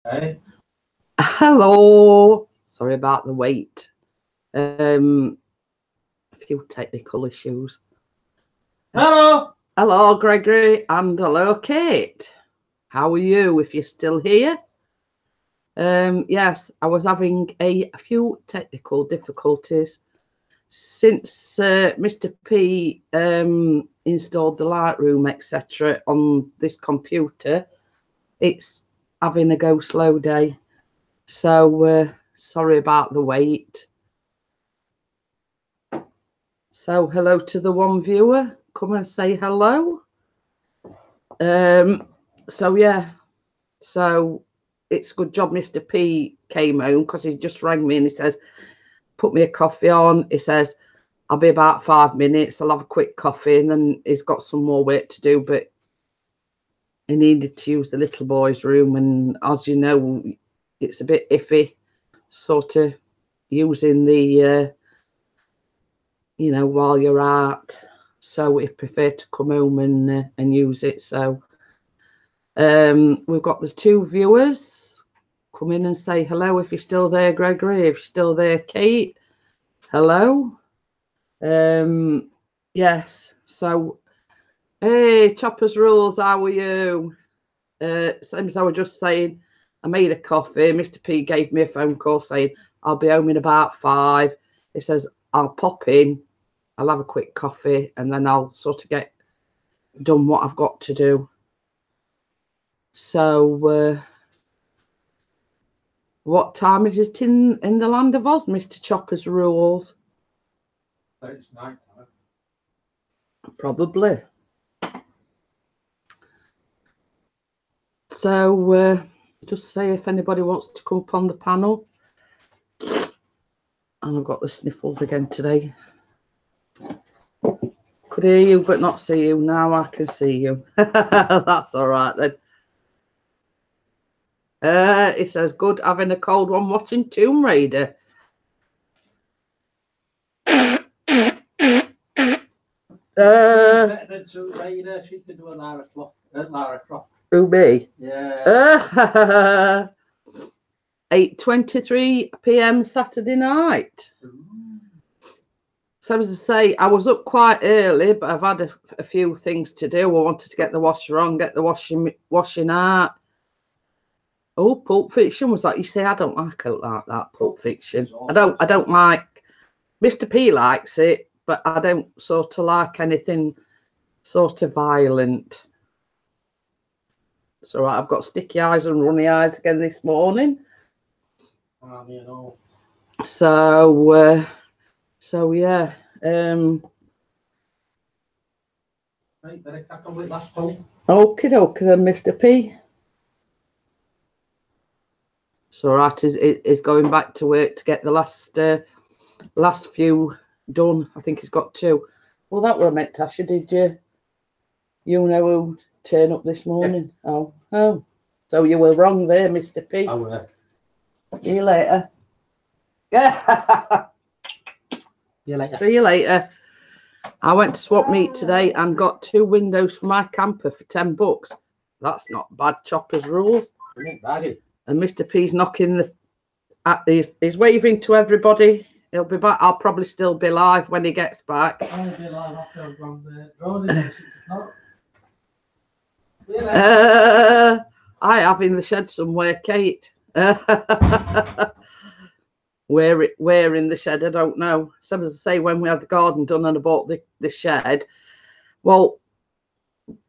Hey. Hello. Sorry about the wait. A few technical issues. Hello. Hello, Gregory, and hello, Kate. How are you? If you're still here. Yes, I was having a few technical difficulties since Mr. P installed the Lightroom, etc. on this computer. It's having a go slow day. So sorry about the wait. So hello to the one viewer. Come and say hello. So yeah. So it's a good job Mr. P came home, because he just rang me and he says, put me a coffee on. He says, I'll be about 5 minutes. I'll have a quick coffee, and then he's got some more work to do, but he needed to use the little boy's room. And as you know, it's a bit iffy sort of using the you know, while you're out, so we prefer to come home and use it. So we've got the two viewers. Come in and say hello if you're still there, Gregory. If you're still there, Kate, hello. Yes, so hey, Choppers Rules, how are you? Same as I was just saying, I made a coffee. Mr. P gave me a phone call saying I'll be home in about 5. He says I'll pop in, I'll have a quick coffee, and then I'll sort of get done what I've got to do. So what time is it in the land of Oz, Mr. Chopper's Rules? It's night time. Probably. So just say if anybody wants to come up on the panel. And I've got the sniffles again today. Could hear you but not see you. Now I can see you. That's all right then. It says, good having a cold one watching Tomb Raider. Better than Tomb Raider. She could do a Lara Croft. Who, me? Yeah. 8:23 p.m. Saturday night. So as I say, I was up quite early, but I've had a few things to do. I wanted to get the washer on, get the washing out. Oh, Pulp Fiction was like, you say, I don't like it like that, Pulp Fiction. I don't like, Mr. P likes it, but I don't sort of like anything sort of violent. So I've got sticky eyes and runny eyes again this morning. You know. So yeah. Right, better crack on with last poll. Okie dokie then, Mr. P. So right, is going back to work to get the last few done. I think he's got 2. Well, that were meant, Tasha. Did you know who turned up this morning? Yeah. Oh. So you were wrong there, Mr. P. I will. See you later. See you later. I went to Swap Meet today and got 2 windows for my camper for $10. That's not bad, Chopper's Rules. And Mr. P's knocking he's waving to everybody. He'll be back. I'll probably still be live when he gets back. I'll be live after I've gone there. I have in the shed somewhere, Kate. Where in the shed, I don't know. Some as I say, when we had the garden done and I bought the shed. Well,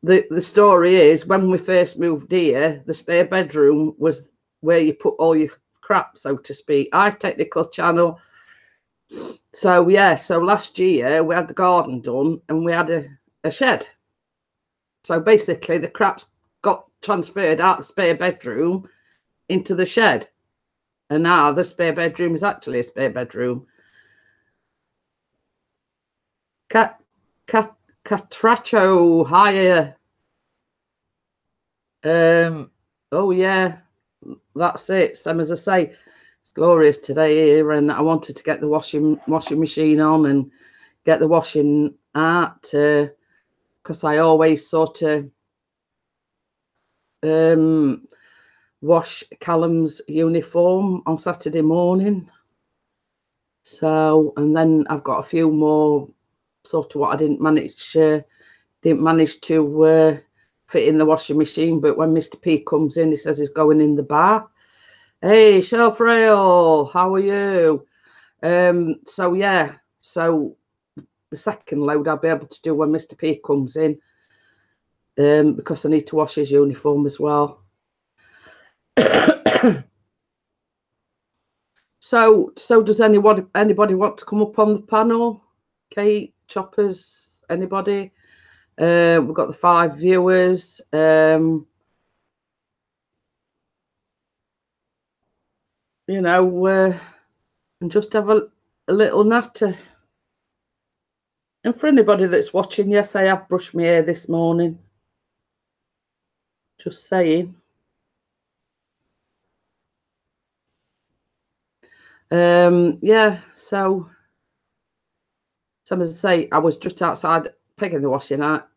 the story is, when we first moved here, the spare bedroom was where you put all your crap, so to speak. Technical channel. So yeah, so last year we had the garden done and we had a shed. So basically the crap's got transferred out the spare bedroom into the shed. And now the spare bedroom is actually a spare bedroom. Catracho, higher. Oh yeah, that's it. Same as I say, it's glorious today here, and I wanted to get the washing machine on and get the washing out, because I always sort of wash Callum's uniform on Saturday morning. So, and then I've got a few more sort of what I didn't manage to fit in the washing machine. But when Mr. P comes in, he says he's going in the bath. Hey, Shelf Rail, how are you? So yeah, so the second load I'll be able to do when Mr. P comes in, because I need to wash his uniform as well. So does anybody want to come up on the panel? Kate, Choppers, anybody? We've got the 5 viewers. You know, and just have a little natter. And for anybody that's watching, yes, I have brushed my hair this morning. Just saying. Yeah, so as I say, I was just outside pegging the washing out.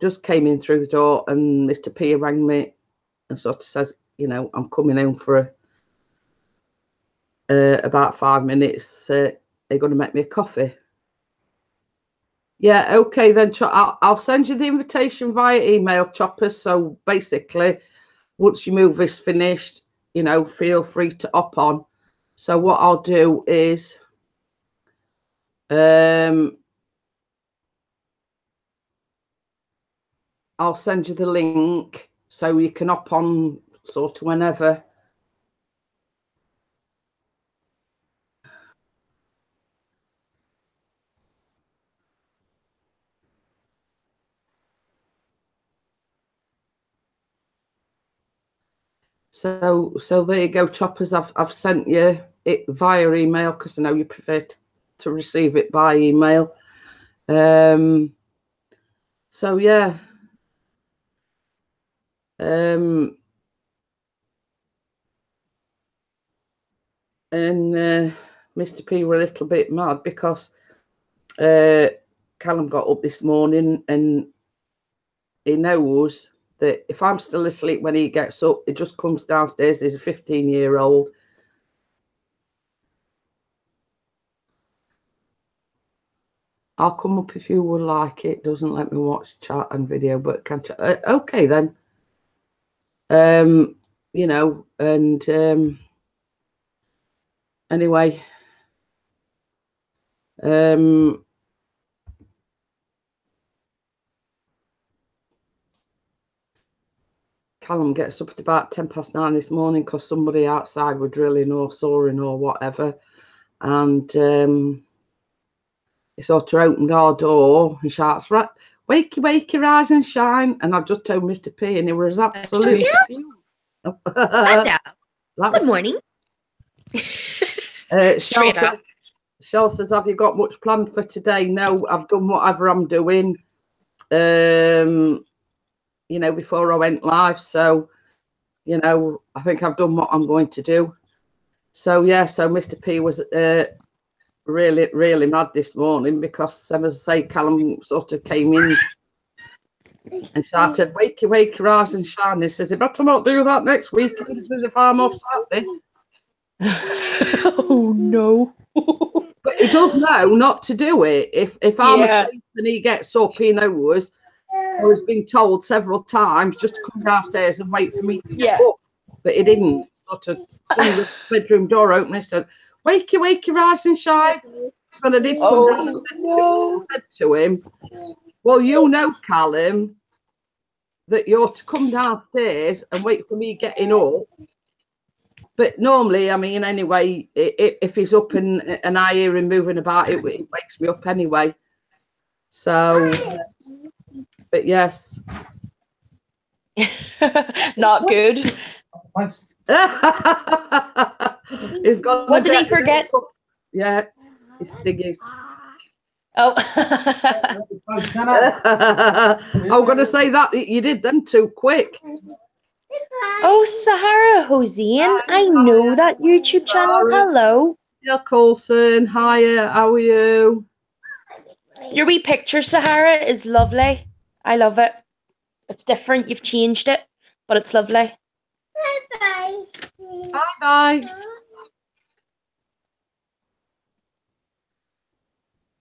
Just came in through the door, and Mr. P rang me and sort of says, you know, I'm coming home for about 5 minutes. Are you going to make me a coffee? Yeah, okay then. I'll send you the invitation via email, Choppers. So basically, once your movie's finished, you know, feel free to hop on. So what I'll do is, I'll send you the link so you can hop on sort of whenever. So there you go, Choppers. I've sent you it via email because I know you prefer to receive it by email. So yeah. And Mr. P were a little bit mad because Callum got up this morning and he knows that if I'm still asleep when he gets up, he just comes downstairs. There's a 15-year-old. I'll come up if you would like it. Doesn't let me watch chat and video, but can chat. Okay then. You know, and anyway, Callum gets up at about 9:10 this morning because somebody outside were drilling or sawing or whatever, and he sort of opened our door and shouts, "Right, wakey, wakey, rise and shine!" And I've just told Mr. P, and he was absolutely. Good morning. Straight up. Shell says, "Have you got much planned for today?" No, I've done whatever I'm doing. You know, before I went live. So, you know, I think I've done what I'm going to do. So, yeah, so Mr. P was really, really mad this morning because, as I say, Callum sort of came in and shouted, "Wakey, wakey, rise and shine." He says, "You better not do that next weekend if I'm off Saturday." Oh, no. But he does know not to do it. If I'm asleep and he gets up, he knows. I was being told several times just to come downstairs and wait for me to get up, but he didn't. Sort of swung the bedroom door open and said, "Wakey, wakey, rise and shine." When I did come down, I said to him, "Well, you know, Callum, that you're to come downstairs and wait for me getting up." But normally, I mean, anyway, if he's up and I hear him moving about, it wakes me up anyway. So. But yes. Not good. He's got. What did he forget? Yeah, his ciggies. Oh. I'm going to say that you did them too quick. Oh, Sahara Hossein. I know that YouTube channel. Hello. Yeah, Coulson. Hiya, how are you? Your wee picture, Sahara, is lovely. I love it. It's different. You've changed it, but it's lovely. Bye.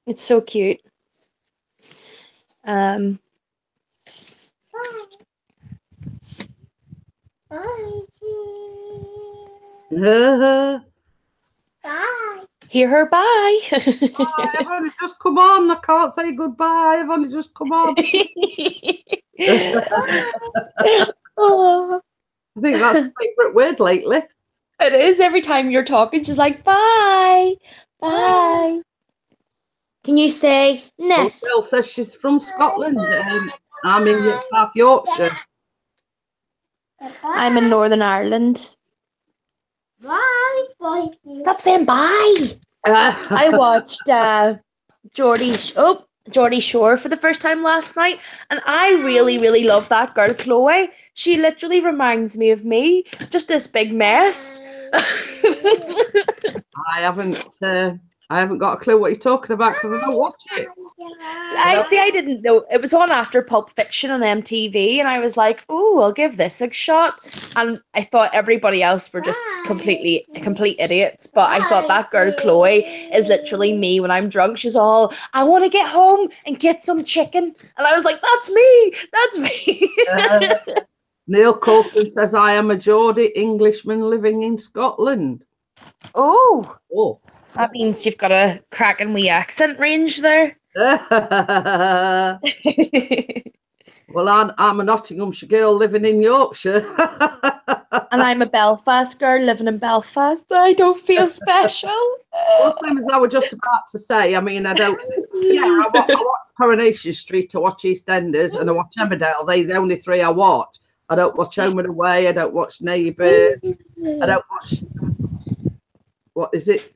It's so cute. Hear her, bye. I've only just come on. I can't say goodbye. I've only just come on. Oh, I think that's my favourite word lately. it is. Every time you're talking, she's like, bye. Bye. Can you say net? Bill says she's from Scotland. I'm in South Yorkshire. I'm in Northern Ireland. Bye. Stop saying bye. I watched Geordie Shore for the first time last night, and I really, really love that girl, Chloe. She literally reminds me of me, just this big mess. I haven't got a clue what you're talking about because I don't watch it. I didn't know. It was on after Pulp Fiction on MTV, and I was like, "Ooh, I'll give this a shot." And I thought everybody else were just complete idiots. But I thought that girl Chloe is literally me when I'm drunk. She's all, "I want to get home and get some chicken," and I was like, "That's me. That's me." Neil Coulson says, "I am a Geordie Englishman living in Scotland." Oh, Oh. that means you've got a cracking wee accent range there. Well, I'm a Nottinghamshire girl living in Yorkshire. And I'm a Belfast girl living in Belfast. I don't feel special. Well, same as I was just about to say. I mean, I don't. Yeah, I watch Coronation Street, I watch EastEnders, and I watch Emmerdale. They're the only three I watch. I don't watch Home and Away. I don't watch Neighbours. I don't watch. What is it?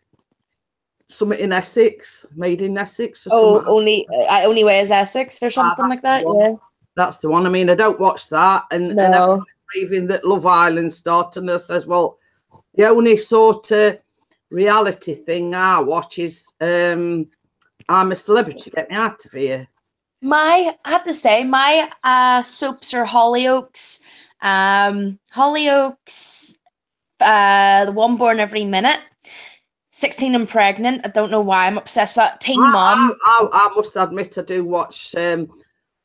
Something in Essex, Made in Essex. Or only Wears Essex or something like that. Yeah, that's the one. I mean, I don't watch that, and everyone's raving that Love Island started, and I says, well, the only sort of reality thing I watch is I'm a Celebrity. Get me out of here. I have to say, my soaps are Hollyoaks, The One Born Every Minute. 16 and Pregnant. I don't know why I'm obsessed with that. Teen Mom. I must admit I do watch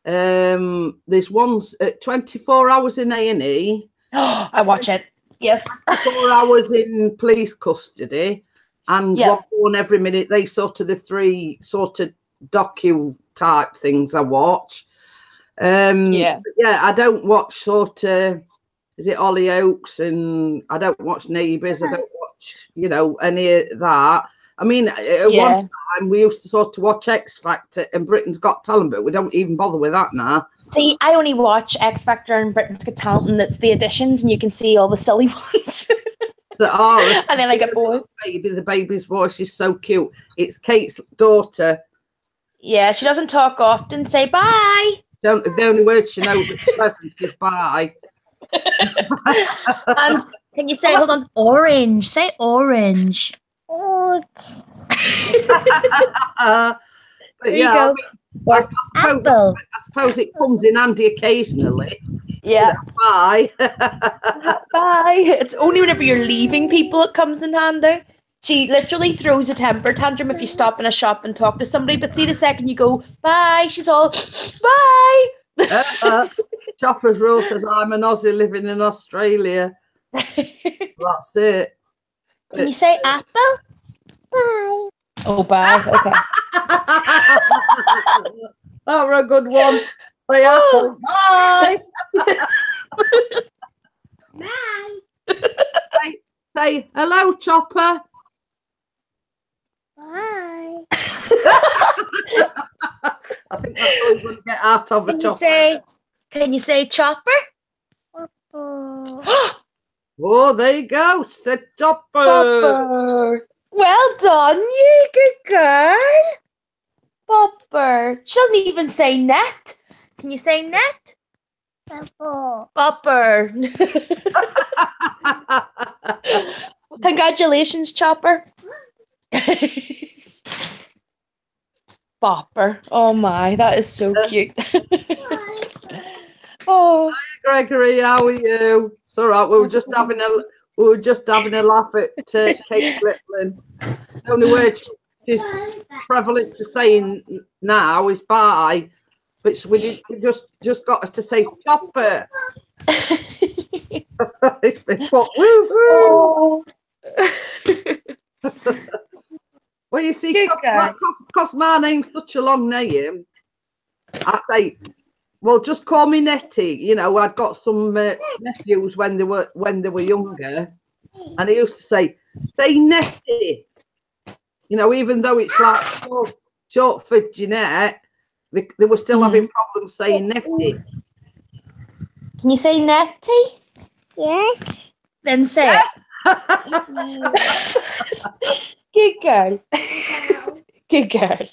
there's ones at 24 hours in A&E. I watch it. Yes. 4 hours in police custody and One Born Every Minute. They sort of the three sort of docu type things I watch. I don't watch sort of, is it Hollyoaks, and I don't watch Neighbours. I don't watch, any of that. I mean, one time we used to sort of watch X Factor and Britain's Got Talent, but we don't even bother with that now. See, I only watch X Factor and Britain's Got Talent, and it's the editions, and you can see all the silly ones. And then I get bored. The baby's voice is so cute. It's Kate's daughter. Yeah, she doesn't talk often. Say bye. The only word she knows at present is bye. And can you say, hold on, orange? Say orange. But There you go. I suppose it comes in handy occasionally. Yeah. Bye. Bye. It's only whenever you're leaving people it comes in handy. She literally throws a temper tantrum if you stop in a shop and talk to somebody, but see the second you go, bye, she's all, bye. Chopper's Rule says, I'm an Aussie living in Australia. That's it. Can you say apple? Bye. Oh, bye. Okay. That were a good one. Say apple. Bye. Bye. Say hello, Chopper. Bye. I think that's all you're going to get out of a Chopper. Can you say chopper? Oh, there you go. She said Chopper. Popper. Well done, you good girl. Popper. She doesn't even say net. Can you say net? Popper. Congratulations, Chopper. Popper. Oh my, that is so cute. Oh. Hi, Gregory, how are you? It's all right. We were just having we were just having a laugh at Kate Fliplin. The only word she's prevalent to saying now is bye, but we just got her to say chopper. It's been what? Woo woo. Well, you see, because my name's such a long name, I say, well, just call me Nettie. You know, I'd got some nephews when they were younger, and he used to say Nettie. You know, even though it's like short for Jeanette, they were still having problems saying Nettie. Can you say Nettie? Yes. Then say Yes. it. Good girl. Good girl.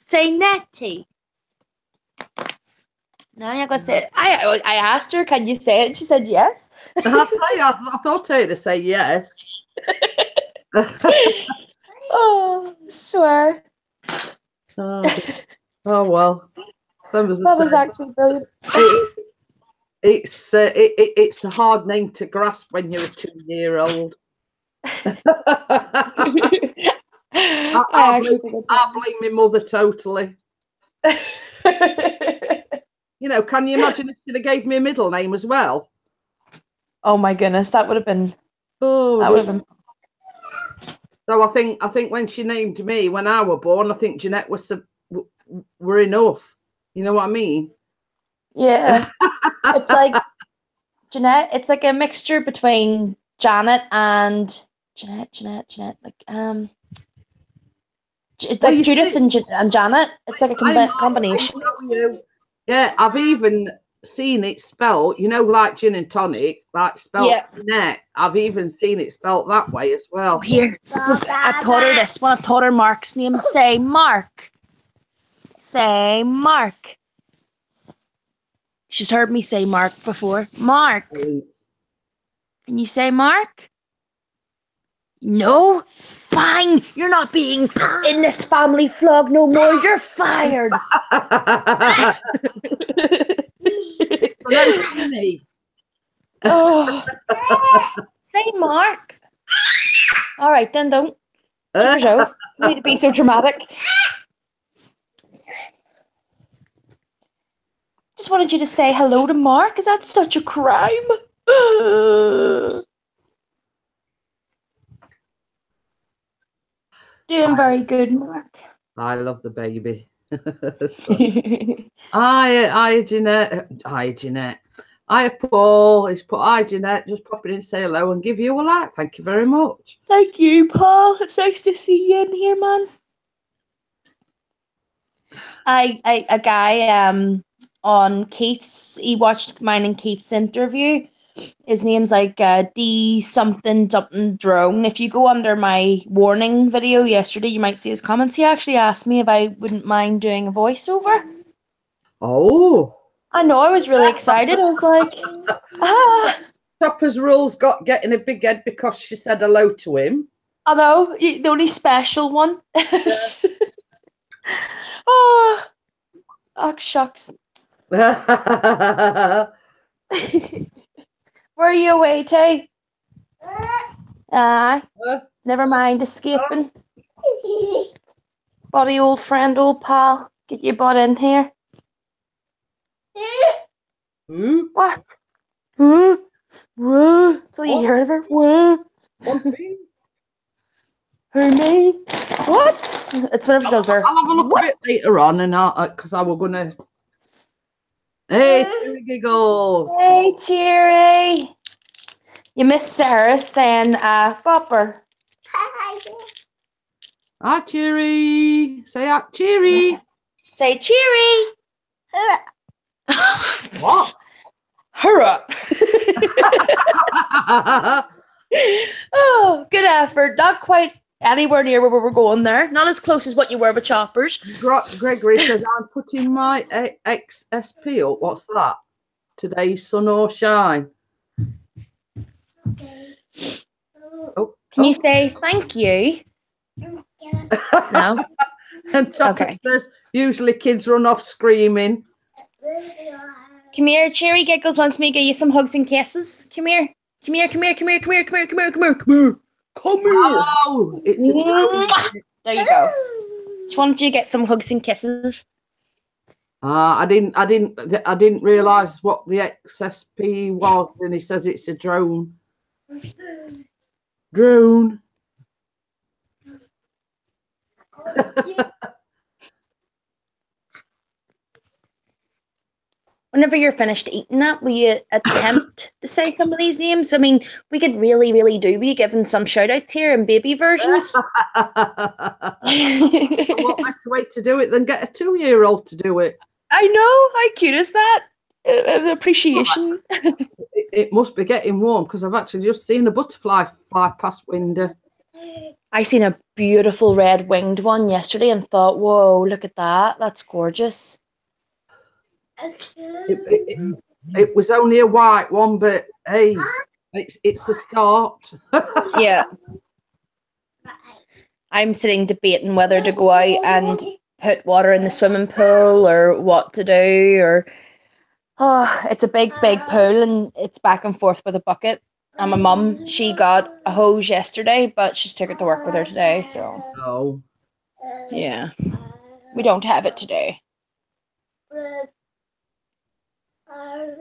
Say Nettie. No, you're gonna say it. I asked her, can you say it? She said yes. I thought I'd say yes. Oh, I swear. Oh well. That was actually brilliant. It's a hard name to grasp when you're a 2-year-old. I blame my mother totally. You know, can you imagine if she'd have gave me a middle name as well? Oh my goodness, that would have been. Oh, that would have been. So I think when she named me when I were born, I think Jeanette were enough. You know what I mean? Yeah, it's like Jeanette. It's like a mixture between Janet and Jeanette. Like it's Well, like Judith see, and Janet. It's like a combination. Yeah, I've even seen it spelled, you know, like gin and tonic, like spelled Jeanette. I've even seen it spelled that way as well. Here, look, I taught her this one. I taught her Mark's name. Say Mark. Say Mark. She's heard me say Mark before. Mark. Can you say Mark? No? Fine. You're not being in this family vlog no more. You're fired. It's funny. Oh. Say Mark. All right, then don't. Keep your show. You need to be so dramatic. Just wanted you to say hello to Mark. Is that such a crime? Doing very good, Mark. I love the baby. Hi, Jeanette. Hi, Jeanette. Hi, Paul. It's put hi, Jeanette. Just pop in and say hello and give you a like. Thank you very much. Thank you, Paul. It's nice to see you in here, man. A guy on Keith's, he watched mine and Keith's interview. His name's like D something drone. If you go under my warning video yesterday, you might see his comments. He actually asked me if I wouldn't mind doing a voiceover. Oh. I know, I was really excited. I was like, Chopper's rules got getting a big head because she said hello to him. I know, the only special one. Yeah. Oh, shucks. Where are you away, Tay? Never mind escaping. Buddy, old friend, old pal. Get your butt in here. What? That's all you hear of her. Her name? What? It's whenever she does her. I'll have a look at it later on, and because I was gonna. Hey, Cheery Giggles. Hey, Cheery. You miss Sarah saying bopper. Hi, Cheery. Say hi, Cheery. Say Cheery. What? Hurray. Oh, good effort. Not quite anywhere near where we were going there. Not as close as what you were with Choppers. Gregory says, I'm putting my XSP up. What's that? Today's sun or shine. Okay. Can you say thank you? No. And Chopper says, usually kids run off screaming. Come here, Cherry Giggles wants me to give you some hugs and kisses. Come here. Come here, come here, come here, come here, come here, come here, come here, come here. Come here. Oh, it's a drone. There you go. Just wanted you to get some hugs and kisses. I didn't realise what the XSP was, and he says it's a drone. Drone. Whenever you're finished eating that, will you attempt to say some of these names? I mean, we could really do be giving some shout outs here in baby versions. What better way to do it than get a 2-year-old to do it? I know. How cute is that? Appreciation. It must be getting warm because I've actually just seen a butterfly fly past window. I seen a beautiful red winged one yesterday and thought, whoa, look at that. That's gorgeous. It was only a white one, but hey, it's a start. Yeah. I'm sitting debating whether to go out and put water in the swimming pool or what to do. Or it's a big pool and it's back and forth with a bucket. And my mum, she got a hose yesterday, but she's took it to work with her today. So Oh, yeah, we don't have it today.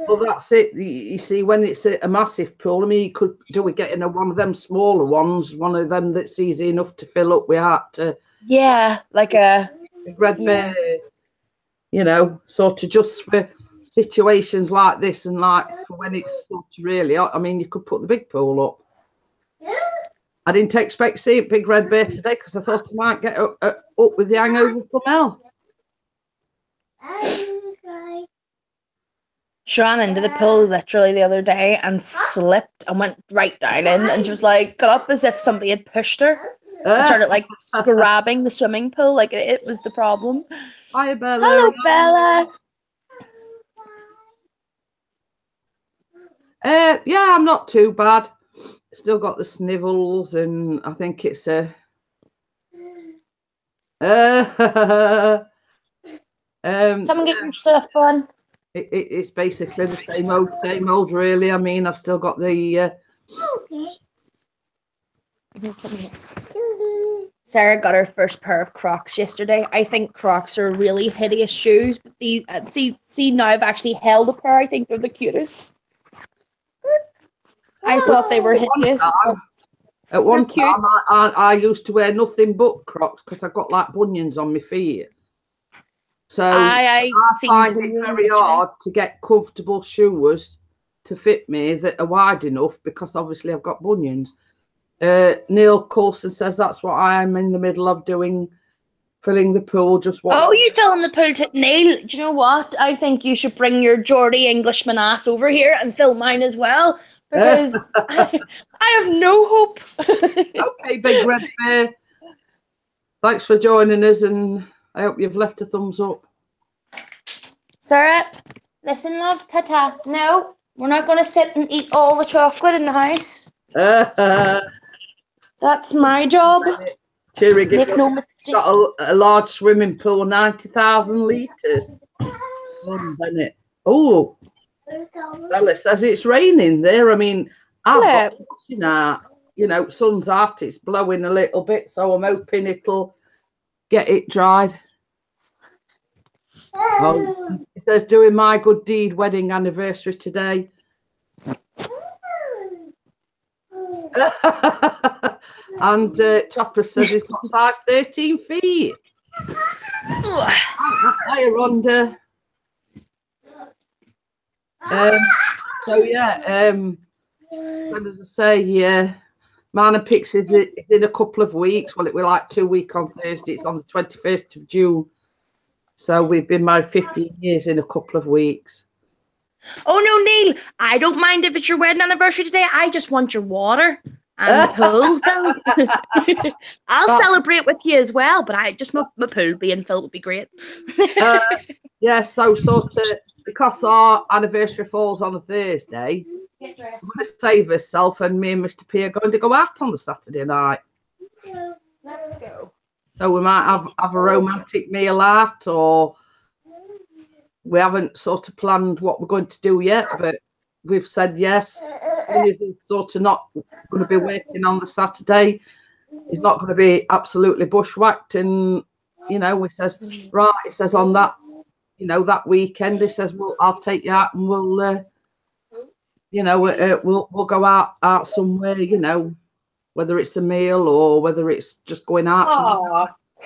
well, that's it. You see, when it's a massive pool, I mean, you could do it getting one of them smaller ones, one of them that's easy enough to fill up without Yeah, like a red bear, you know, sort of just for situations like this and like for when it's sort of really hot. I mean, you could put the big pool up. I didn't expect to see a big red bear today because I thought I might get up with the hangover from hell. She ran into the pool literally the other day and slipped and went right down in, and she was like, got up as if somebody had pushed her and started like grabbing the swimming pool like it was the problem. Hi, Bella. Hello, Bella. Yeah, I'm not too bad. Still got the snivels, and I think it's a. Come and get your stuff on. It's basically the same old, really. I mean, I've still got the. Sarah got her first pair of Crocs yesterday. I think Crocs are really hideous shoes, but these see now I've actually held a pair. I think they're the cutest. I thought they were hideous. At one time, I used to wear nothing but Crocs because I've got like bunions on my feet. So I find it very hard to get comfortable shoes to fit me that are wide enough because obviously I've got bunions. Neil Coulson says that's what I'm in the middle of doing, filling the pool. Just watch. Oh, you filling the pool, Neil? Do you know what? I think you should bring your Geordie Englishman ass over here and fill mine as well because I have no hope. Okay, Big Red Bear. Thanks for joining us, and I hope you've left a thumbs up. Sarah, listen, love, ta-ta. No, we're not going to sit and eat all the chocolate in the house. That's my job. Cheery, Make no mistake. Got a large swimming pool, 90,000 litres. Bennett. Oh, Bella says it's raining there. I mean, I've got washing out. You know, sun's out, it's blowing a little bit, so I'm hoping it'll get it dried. Oh, it says doing my good deed wedding anniversary today. And Chopper says he's got size 13 feet. Hi, Rhonda. So yeah, as I say, yeah, Man and Pix is in a couple of weeks. Well, it will like 2 weeks on Thursday. It's on the 21st of June. So we've been married 15 years in a couple of weeks. Oh no, Neil! I don't mind if it's your wedding anniversary today. I just want your water and pools. I'll celebrate with you as well, but I just my pool being filled would be great. Yeah, so sort of because our anniversary falls on a Thursday, we're going to save herself, and me and Mr. P are going to go out on the Saturday night. Let's go. So we might have a romantic meal out, or we haven't sort of planned what we're going to do yet, but we've said yes. he's sort of not going to be working on the Saturday. He's not going to be absolutely bushwhacked. And, you know, he says, right, he says on that, you know, that weekend, he says, well, I'll take you out and we'll, you know, we'll go out somewhere, you know, whether it's a meal or whether it's just going out.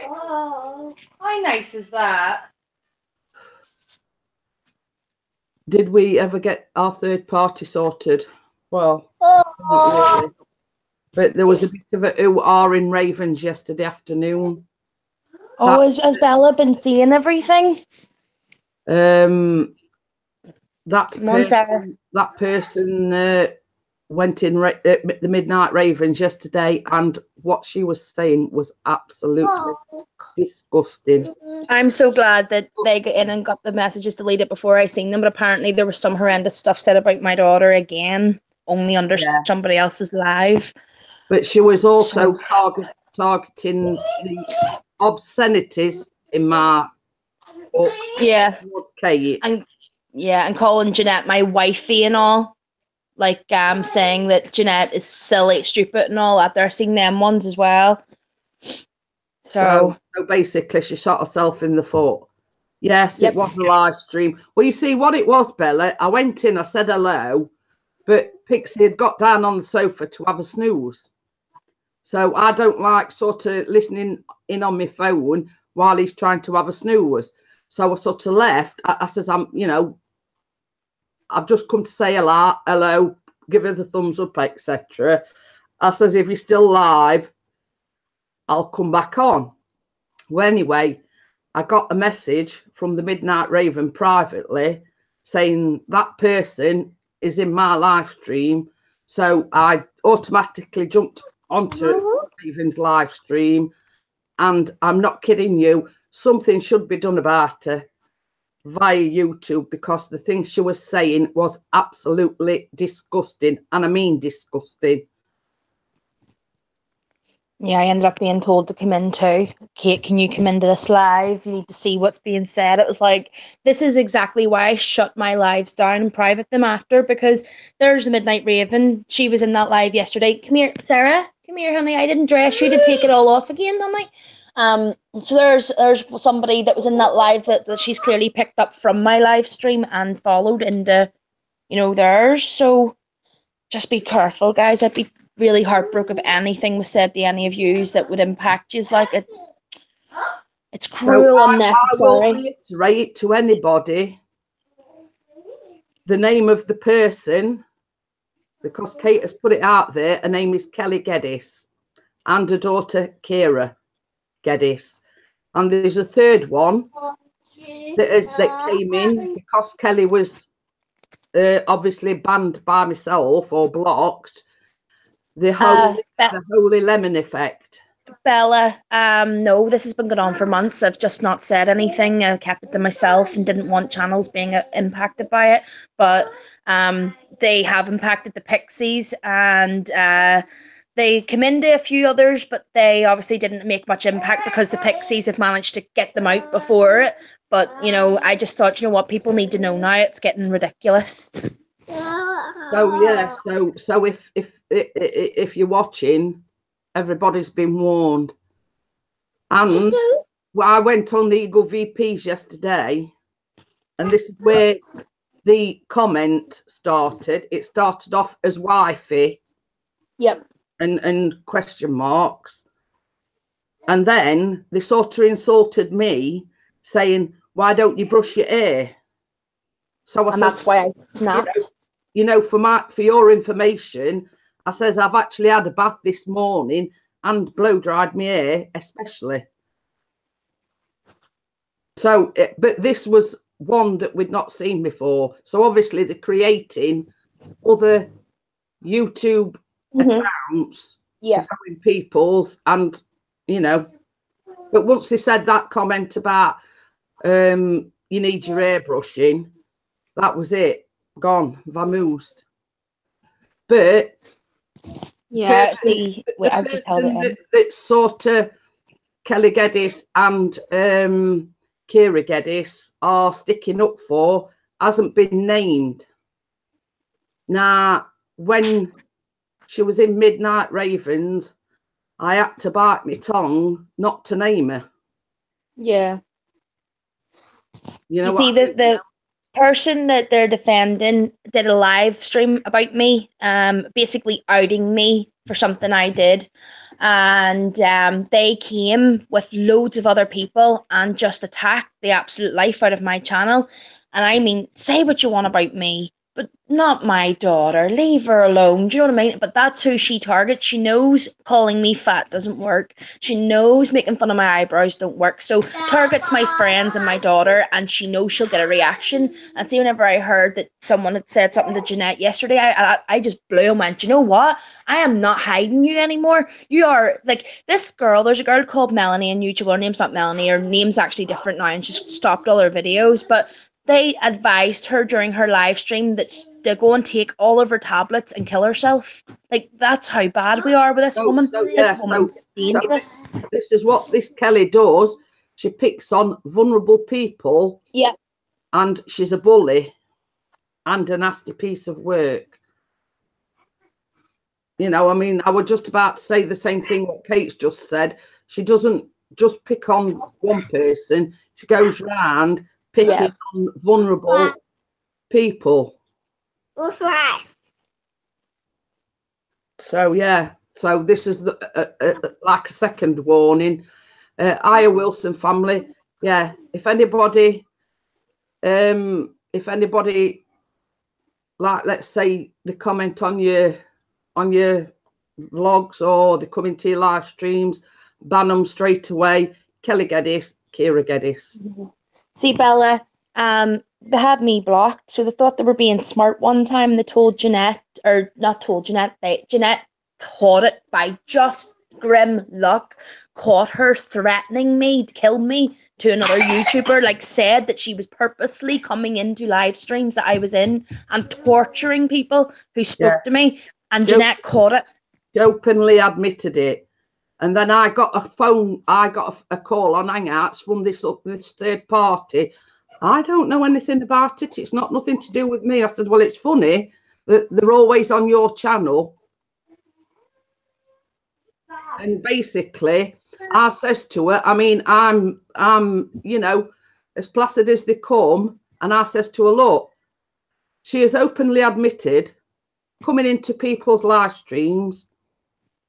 Oh, how nice is that? Did we ever get our third party sorted? Well, not really. But there was a bit of a ooh-ah in Ravens yesterday afternoon. Oh, has Bella been seeing everything? That Sarah. person went in the Midnight Ravens yesterday, and what she was saying was absolutely disgusting. I'm so glad that they got in and got the messages deleted before I seen them, but apparently there was some horrendous stuff said about my daughter again, only under somebody else's live. But she was also targeting the obscenities in my book towards Kate. And calling Jeanette my wifey and all. Like saying that Jeanette is silly, stupid and all that. They're seeing them ones as well. So basically she shot herself in the foot. Yes, it was a live stream. Well, you see what it was, Bella. I went in, I said hello, but Pixie had got down on the sofa to have a snooze. So I don't like sort of listening in on my phone while he's trying to have a snooze. So I sort of left. I says, you know, I've just come to say hello, give her the thumbs up, etc. I says, if you're still live, I'll come back on. Well, anyway, I got a message from the Midnight Raven privately saying that person is in my live stream. So I automatically jumped onto Raven's live stream, and I'm not kidding you, something should be done about her via YouTube, because the thing she was saying was absolutely disgusting, and I mean disgusting. Yeah, I ended up being told to come in too. Kate, can you come into this live? You need to see what's being said. It was like, this is exactly why I shut my lives down and private them after, because there's the Midnight Raven. She was in that live yesterday. Come here, Sarah. Come here, honey. I didn't dress you to take it all off again, honey. So there's somebody that was in that live that she's clearly picked up from my live stream and followed into, you know, theirs. So just be careful, guys. I'd be really heartbroken if anything was said to any of yous that would impact you. Like it's cruel, unnecessary. I will reiterate to anybody the name of the person, because Kate has put it out there. Her name is Kelly Geddes, and her daughter Kira Geddes. And there's a third one that came in because Kelly was obviously banned by myself or blocked. The Holy Lemon Effect. Bella, no, this has been going on for months. I've just not said anything. I kept it to myself and didn't want channels being impacted by it. But they have impacted the Pixies, and they come into a few others, but they obviously didn't make much impact because the Pixies have managed to get them out before it. But, you know, I just thought, you know what, people need to know now. It's getting ridiculous. So yeah, so if you're watching, everybody's been warned. And I went on the Eagle VPs yesterday, and this is where the comment started. It started off as wifey. Yep. And question marks. And then they sort of insulted me, saying, why don't you brush your hair? So I said, that's why I snapped. You know, for your information, I says I've actually had a bath this morning and blow dried my hair, especially. So, but this was one that we'd not seen before. So obviously they're creating other YouTube accounts to go in people's, and you know. But once they said that comment about you need your hair brushing, that was it. Gone, vamoosed. But yeah, see, I've just held it in. That sort of Kelly Geddes and Kira Geddes are sticking up for hasn't been named. Now, when she was in Midnight Ravens, I had to bite my tongue not to name her. Yeah. You know You what see, I mean? the person that they're defending did a live stream about me, basically outing me for something I did. And they came with loads of other people and just attacked the absolute life out of my channel. And I mean, say what you want about me, but not my daughter. Leave her alone. Do you know what I mean? But that's who she targets. She knows calling me fat doesn't work. She knows making fun of my eyebrows don't work. So targets my friends and my daughter, and she knows she'll get a reaction. And see, whenever I heard that someone had said something to Jeanette yesterday, I just blew and went, you know what? I am not hiding you anymore. You are, like, this girl, there's a girl called Melanie on YouTube. Her name's not Melanie. Her name's actually different now, and she's stopped all her videos. But they advised her during her live stream that to go and take all of her tablets and kill herself. Like, that's how bad we are with this woman. This woman's dangerous. This is what this Kelly does. She picks on vulnerable people. Yeah. And she's a bully and a nasty piece of work. You know, I mean, I was just about to say the same thing what Kate's just said. She doesn't just pick on one person. She goes round picking on vulnerable people. So, yeah. So this is like a second warning. Aya Wilson family. Yeah. If anybody, like, let's say they comment on your vlogs or they come into your live streams, ban them straight away. Kelly Geddes, Kira Geddes. See, Bella, they had me blocked, so they thought they were being smart one time. They told Jeanette, or not told Jeanette, Jeanette caught it by just grim luck, caught her threatening me to kill me to another YouTuber, like said that she was purposely coming into live streams that I was in and torturing people who spoke to me, and Jeanette caught it. She openly admitted it. And then I got a call on Hangouts from this third party. I don't know anything about it. It's not nothing to do with me. I said, well, it's funny that they're always on your channel. And basically, I says to her, I mean, I'm, you know, as placid as they come. And I says to her, look, she has openly admitted coming into people's live streams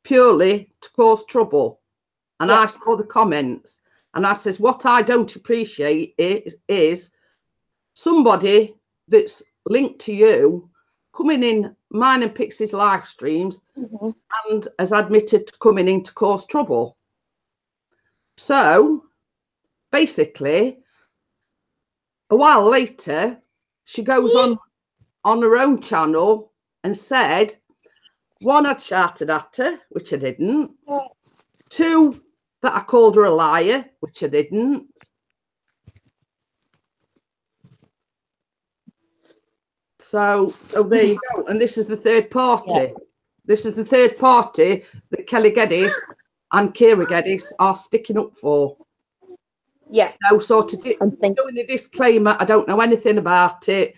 purely to cause trouble. And I saw the comments and I says, what I don't appreciate is somebody that's linked to you coming in mine and Pixie's live streams and has admitted to coming in to cause trouble. So basically, a while later, she goes on her own channel and said, one, I'd shouted at her, which I didn't. Two, that I called her a liar, which I didn't. So there you go. And this is the third party. Yeah. This is the third party that Kelly Geddes and Kira Geddes are sticking up for. Yeah. No, sort of doing a disclaimer. I don't know anything about it.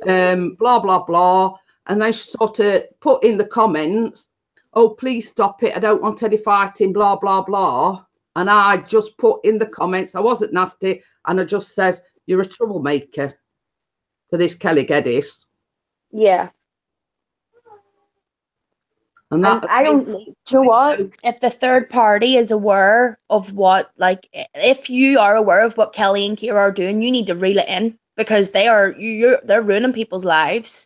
Blah, blah, blah. And then she sort of put in the comments, oh, please stop it. I don't want any fighting, blah, blah, blah. And I just put in the comments, I wasn't nasty. And I just says, you're a troublemaker to this Kelly Geddes. Yeah. And I don't, do you know what? If the third party is aware of what, like, if you are aware of what Kelly and Kira are doing, you need to reel it in because they're ruining people's lives.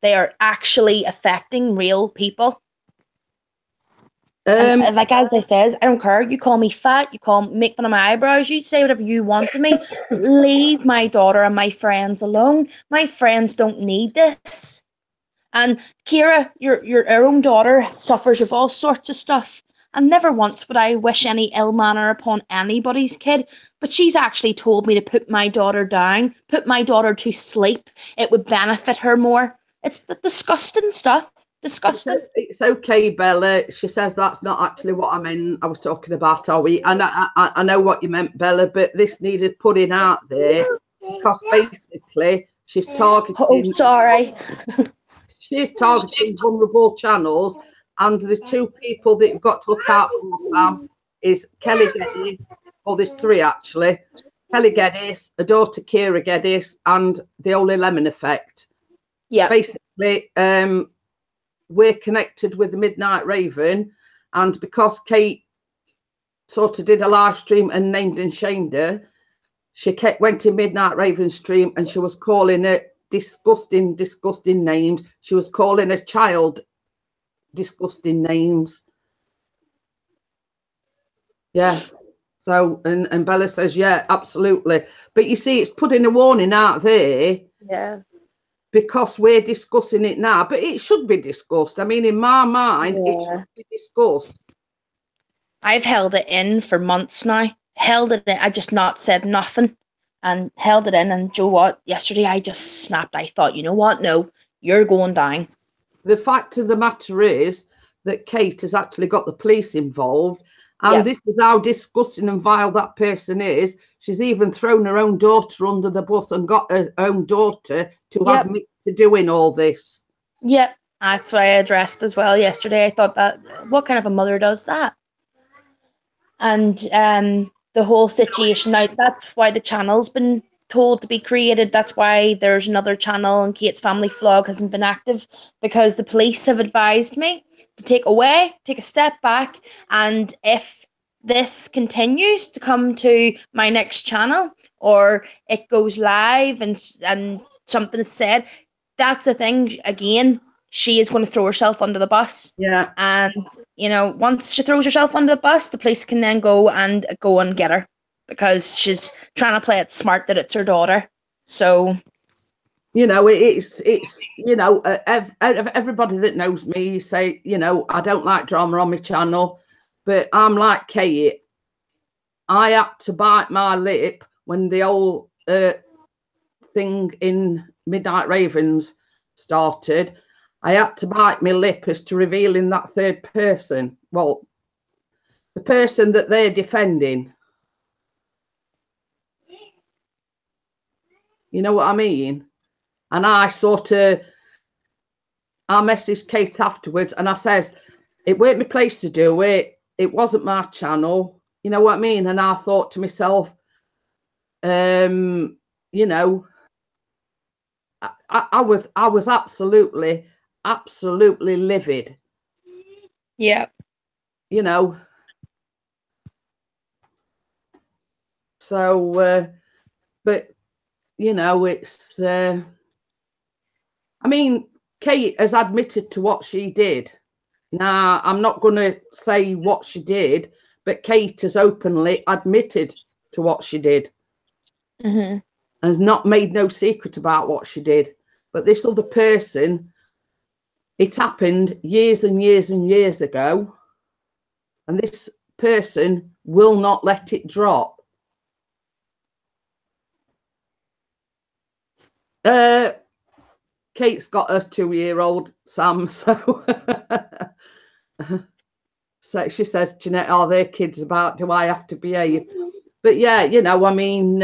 They are actually affecting real people. And like as I says, I don't care. You call me fat, you make fun of my eyebrows, you say whatever you want to me. Leave my daughter and my friends alone. My friends don't need this. And Kira, your own daughter suffers with all sorts of stuff. And never once would I wish any ill manner upon anybody's kid. But she's actually told me to put my daughter down, put my daughter to sleep. It would benefit her more. It's the disgusting stuff. Disgusting. It's okay, Bella. She says that's not actually what I meant. I was talking about Owie. And I know what you meant, Bella, but this needed putting out there because basically she's targeting. Oh, sorry. she's targeting vulnerable channels, and the two people that you've got to look out for, Sam, is Kelly Geddes. Well, there's three actually. Kelly Geddes, her daughter Kira Geddes, and the Only Lemon Effect. Yeah. Basically, we're connected with the Midnight Raven, and because Kate sort of did a live stream and named and shamed her, she went to Midnight Raven stream and she was calling it disgusting names. She was calling a child disgusting names. Yeah. So, and Bella says, yeah, absolutely. But you see, it's putting a warning out there. Yeah. Because we're discussing it now, but it should be discussed. I mean, in my mind, it should be discussed. I've held it in for months now. Held it in. I just not said nothing and held it in. And Joe, what? Yesterday I just snapped. I thought, you know what? No, you're going down. The fact of the matter is that Kate has actually got the police involved. And this is how disgusting and vile that person is. She's even thrown her own daughter under the bus and got her own daughter to admit to doing all this. Yep, that's what I addressed as well yesterday. I thought that, what kind of a mother does that? And the whole situation, now that's why the channel's been told to be created. That's why there's another channel and Kate's Family Vlog hasn't been active, because the police have advised me to take a step back, and if this continues to come to my next channel or it goes live and something is said, that's the thing. Again, she is going to throw herself under the bus. Yeah. And, you know, once she throws herself under the bus, the police can then go and get her, because she's trying to play it smart that it's her daughter. So, you know, it's you know, everybody that knows me say, you know, I don't like drama on my channel, but I'm like Kate. I had to bite my lip when the whole thing in Midnight Ravens started. I had to bite my lip as to revealing that third person. Well, the person that they're defending. You know what I mean? And I messaged Kate afterwards and I says, it weren't my place to do it. It wasn't my channel. You know what I mean? And I thought to myself, you know, I was absolutely livid. yeah. You know. So, but, you know, it's, I mean, Kate has admitted to what she did. Now, I'm not going to say what she did, but Kate has openly admitted to what she did. Mm-hmm. And has not made no secret about what she did. But this other person, it happened years and years and years ago. And this person will not let it drop. Kate's got a 2-year-old, Sam, so so she says, Jeanette, are there kids about? Do I have to behave? But yeah, you know, I mean,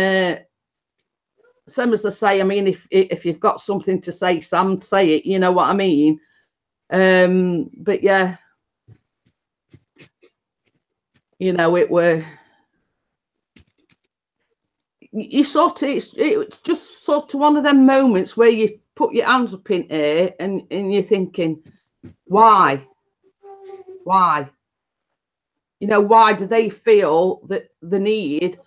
same as I say, I mean, if you've got something to say, Sam, say it, you know what I mean? But yeah, you know, it's just sort of one of them moments where you put your hands up in air and you're thinking, why? You know, why do they feel that the need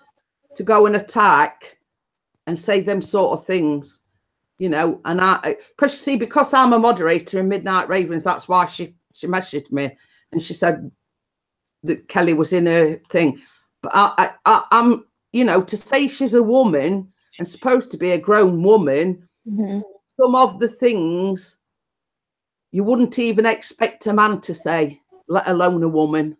to go and attack and say them sort of things? You know, and because I'm a moderator in Midnight Ravens, that's why she messaged me and she said that Kelly was in her thing. But I'm, you know, to say she's a woman and supposed to be a grown woman, Mm-hmm. some of the things you wouldn't even expect a man to say, let alone a woman.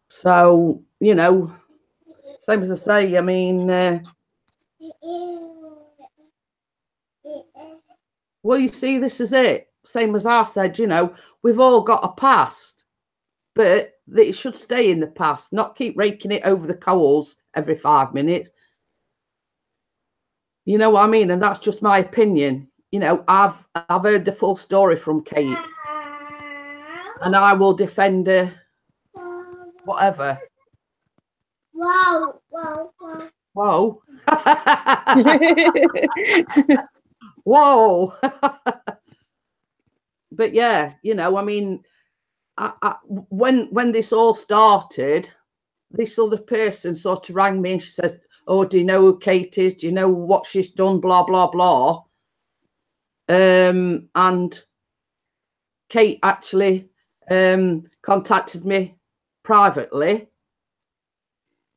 So, you know, same as I say, I mean, well, you see, this is it. Same as I said, you know, we've all got a past, but it should stay in the past, not keep raking it over the coals every 5 minutes. You know what I mean? And that's just my opinion. You know, I've heard the full story from Kate, and I will defend her, whatever. Wow, wow, wow. Whoa. Whoa. But yeah, you know, I mean, when this all started, this other person sort of rang me and she says, oh, do you know who Kate is? Do you know what she's done? Blah, blah, blah. And Kate actually contacted me privately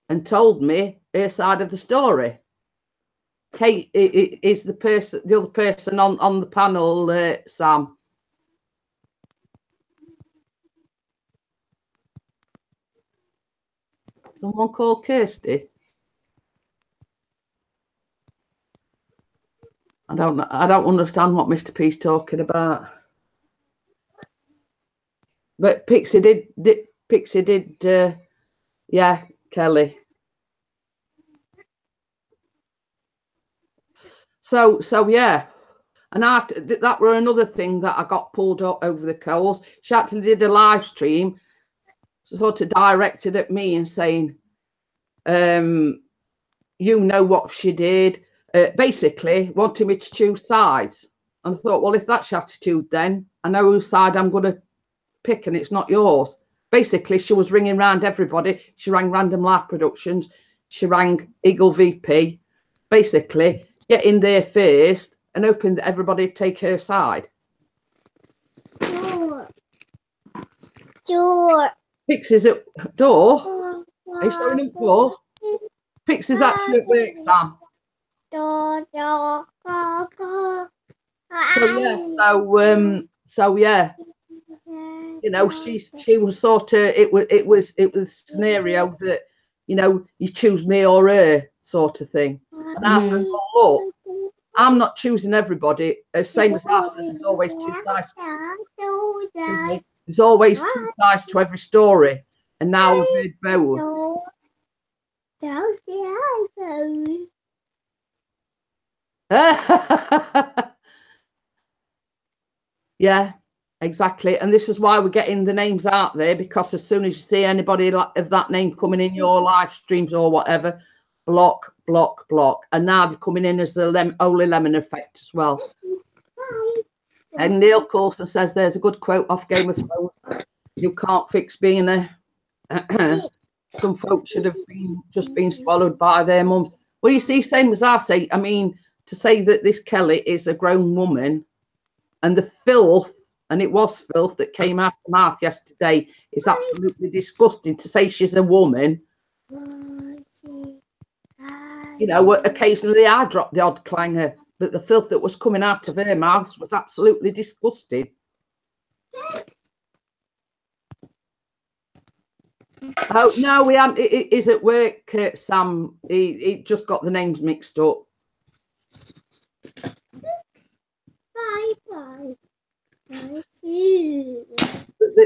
and told me her side of the story. Kate is the other person on the panel, Sam. Someone called Kirsty. I don't understand what Mr. P's talking about. But Pixie did, yeah, Kelly. So yeah, and that were another thing that I got pulled up over the coals. She actually did a live stream, sort of directed at me and saying, you know what she did. Basically wanted me to choose sides. And I thought, well, if that's your attitude, then I know whose side I'm going to pick, and it's not yours. Basically, she was ringing round everybody. She rang Random Life Productions. She rang Eagle VP. Basically, get in there first and hoping that everybody take her side. Door. Pixie's at door. Are you showing him door? Pixie's actually at work, Sam. Door. So yeah, so yeah, you know, she was sort of, it was a scenario that, you know, you choose me or her sort of thing. And I said, well, look, I'm not choosing everybody. Same as I said, there's always two sides. There's always two sides to every story. And now we've heard both. Yeah, exactly. And this is why we're getting the names out there, because as soon as you see anybody of that name coming in your live streams or whatever, block. And now they're coming in as the Only Lemon effect as well. And Neil Coulson says there's a good quote off Game of Thrones: you can't fix being a some folks should have been swallowed by their mums. Well, you see, same as I say, I mean, to say that this Kelly is a grown woman, and the filth, and it was filth that came out of her mouth yesterday, is absolutely disgusting. To say she's a woman, you know, occasionally I drop the odd clanger, but the filth that was coming out of her mouth was absolutely disgusting. Oh no, we haven't. It is at work, Sam. He just got the names mixed up.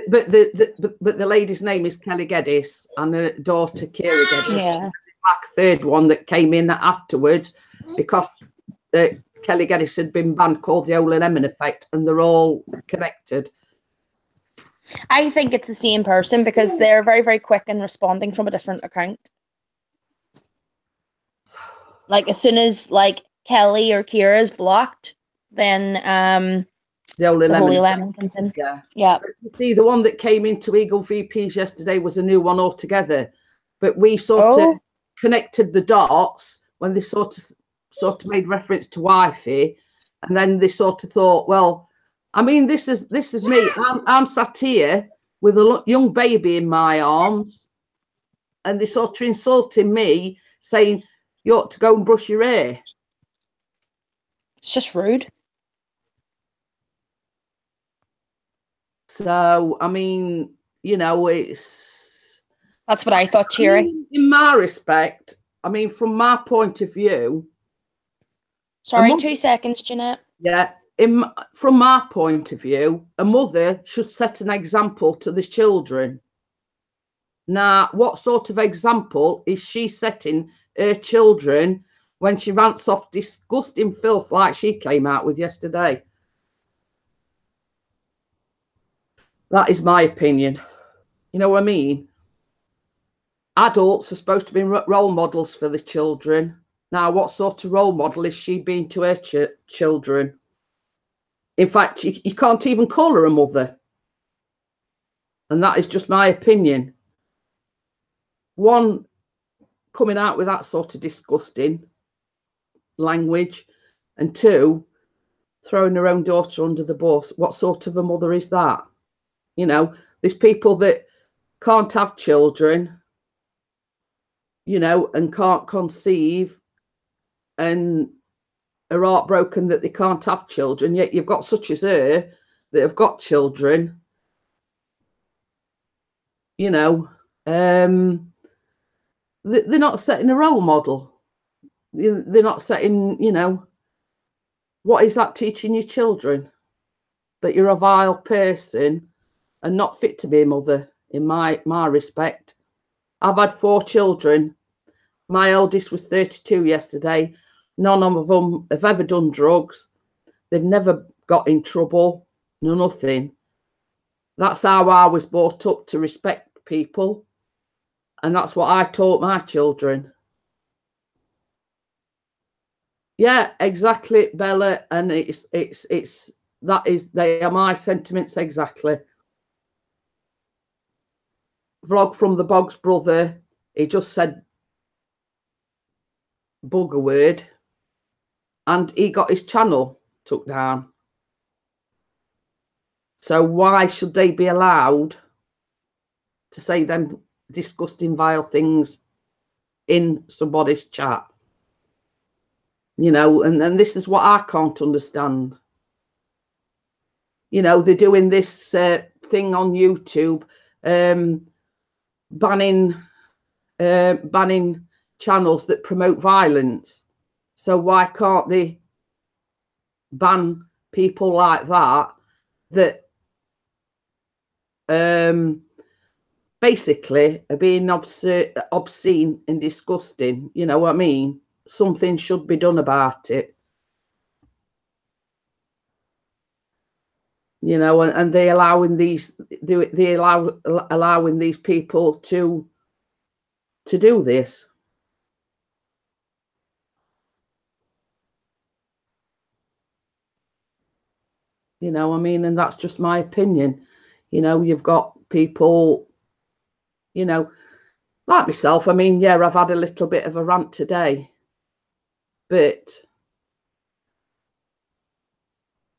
But the lady's name is Kelly Geddes, and her daughter Kira Geddes. Yeah. The third one that came in afterwards, because Kelly Geddes had been banned, called the Only Lemon effect, and they're all connected. I think it's the same person, because they're very, very quick in responding from a different account. Like, as soon as like Kelly or Kira is blocked, then the Holy Lemon comes in. Yeah. You see, the one that came into Eagle VPs yesterday was a new one altogether. But we sort of connected the dots when they sort of made reference to Wifey, and then they sort of thought, well, I mean, this is me. I'm sat here with a young baby in my arms, and they sort of insulting me, saying you ought to go and brush your hair. It's just rude. So, I mean, you know, That's what I thought, Cheery. In my respect, I mean, from my point of view. Sorry, 2 seconds, Jeanette. Yeah. From my point of view, a mother should set an example to the children. Now, what sort of example is she setting her children when she rants off disgusting filth like she came out with yesterday. That is my opinion. You know what I mean? Adults are supposed to be role models for the children. Now, what sort of role model is she being to her children? In fact, you can't even call her a mother. And that is just my opinion. One, coming out with that sort of disgusting language. And two, throwing her own daughter under the bus. What sort of a mother is that? You know, there's people that can't have children, you know, and can't conceive and are heartbroken that they can't have children. Yet you've got such as her that have got children, you know. They're not setting a role model. They're not setting, you know, what is that teaching your children? That you're a vile person and not fit to be a mother, in my respect. I've had 4 children. My eldest was 32 yesterday. None of them have ever done drugs. They've never got in trouble. No, nothing. That's how I was brought up, to respect people. And that's what I taught my children. Yeah, exactly, Bella. And they are my sentiments exactly. Vlog from the Bog's brother. He just said bugger word. And he got his channel took down. So why should they be allowed to say them disgusting, vile things in somebody's chat? You know, and this is what I can't understand. You know, they're doing this thing on YouTube, banning channels that promote violence. So why can't they ban people like that basically are being obscene and disgusting? You know what I mean? Something should be done about it. You know, and they allowing these allowing these people to do this. You know, I mean, and that's just my opinion. You know, you've got people, you know, like myself. I mean, yeah, I've had a little bit of a rant today, but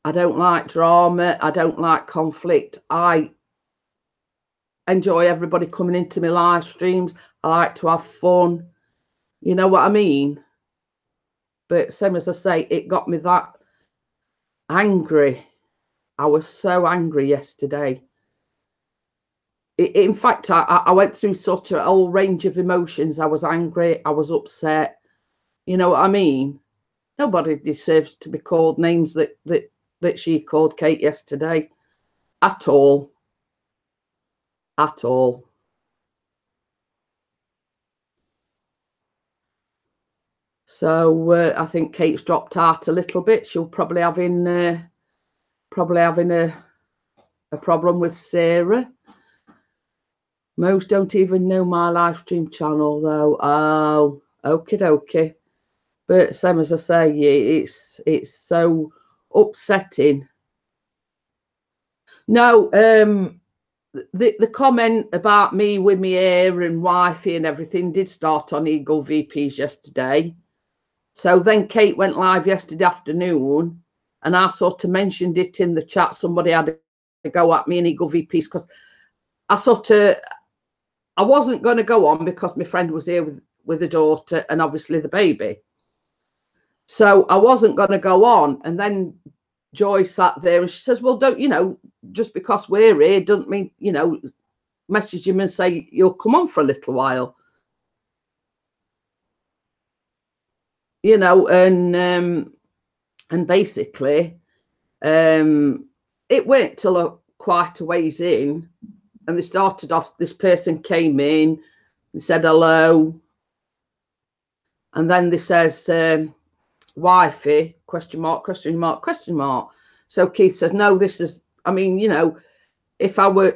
I don't like drama. I don't like conflict. I enjoy everybody coming into my live streams. I like to have fun. You know what I mean? But same as I say, it got me that angry. I was so angry yesterday. In fact, I went through sort of a whole range of emotions. I was angry. I was upset. You know what I mean? Nobody deserves to be called names that she called Kate yesterday. At all. At all. So I think Kate's dropped out a little bit. She'll probably having a problem with Sarah. Most don't even know my live stream channel though. Oh, okie dokie. But same as I say, it's so upsetting. No, the comment about me with my hair and wifey and everything did start on Eagle VPs yesterday. So then Kate went live yesterday afternoon, and I sort of mentioned it in the chat. Somebody had a go at me in Eagle VPs because I wasn't going to go on because my friend was here with the daughter and obviously the baby. So I wasn't going to go on. And then Joy sat there and she says, well, don't, you know, just because we're here doesn't mean, you know, message him and say you'll come on for a little while. You know, and basically it went till quite a ways in, and they started off, this person came in and said hello, And then this says, wifey, question mark, question mark, question mark. So Keith says, no, this is, I mean, you know, if I were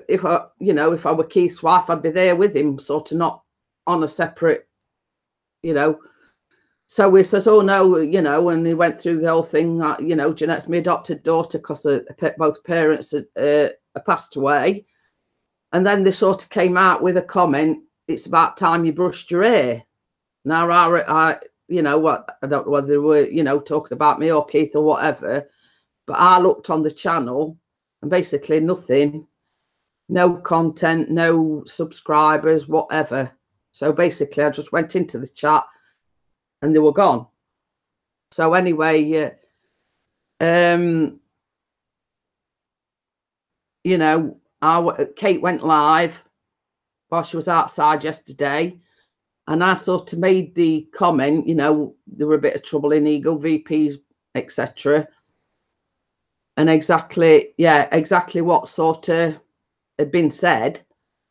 Keith's wife, I'd be there with him, sort of not on a separate, you know. So he says, oh no, you know, and he went through the whole thing, you know, Jeanette's my adopted daughter because both parents had passed away. And then they sort of came out with a comment, it's about time you brushed your hair. Now, I you know what, I don't know whether they were, you know, talking about me or Keith or whatever, but I looked on the channel and basically nothing, no content, no subscribers, whatever. So basically I just went into the chat and they were gone. So anyway, you know, Kate went live while she was outside yesterday, and I sort of made the comment, you know, there were a bit of trouble in Eagle, VPs, etc. And exactly what sort of had been said.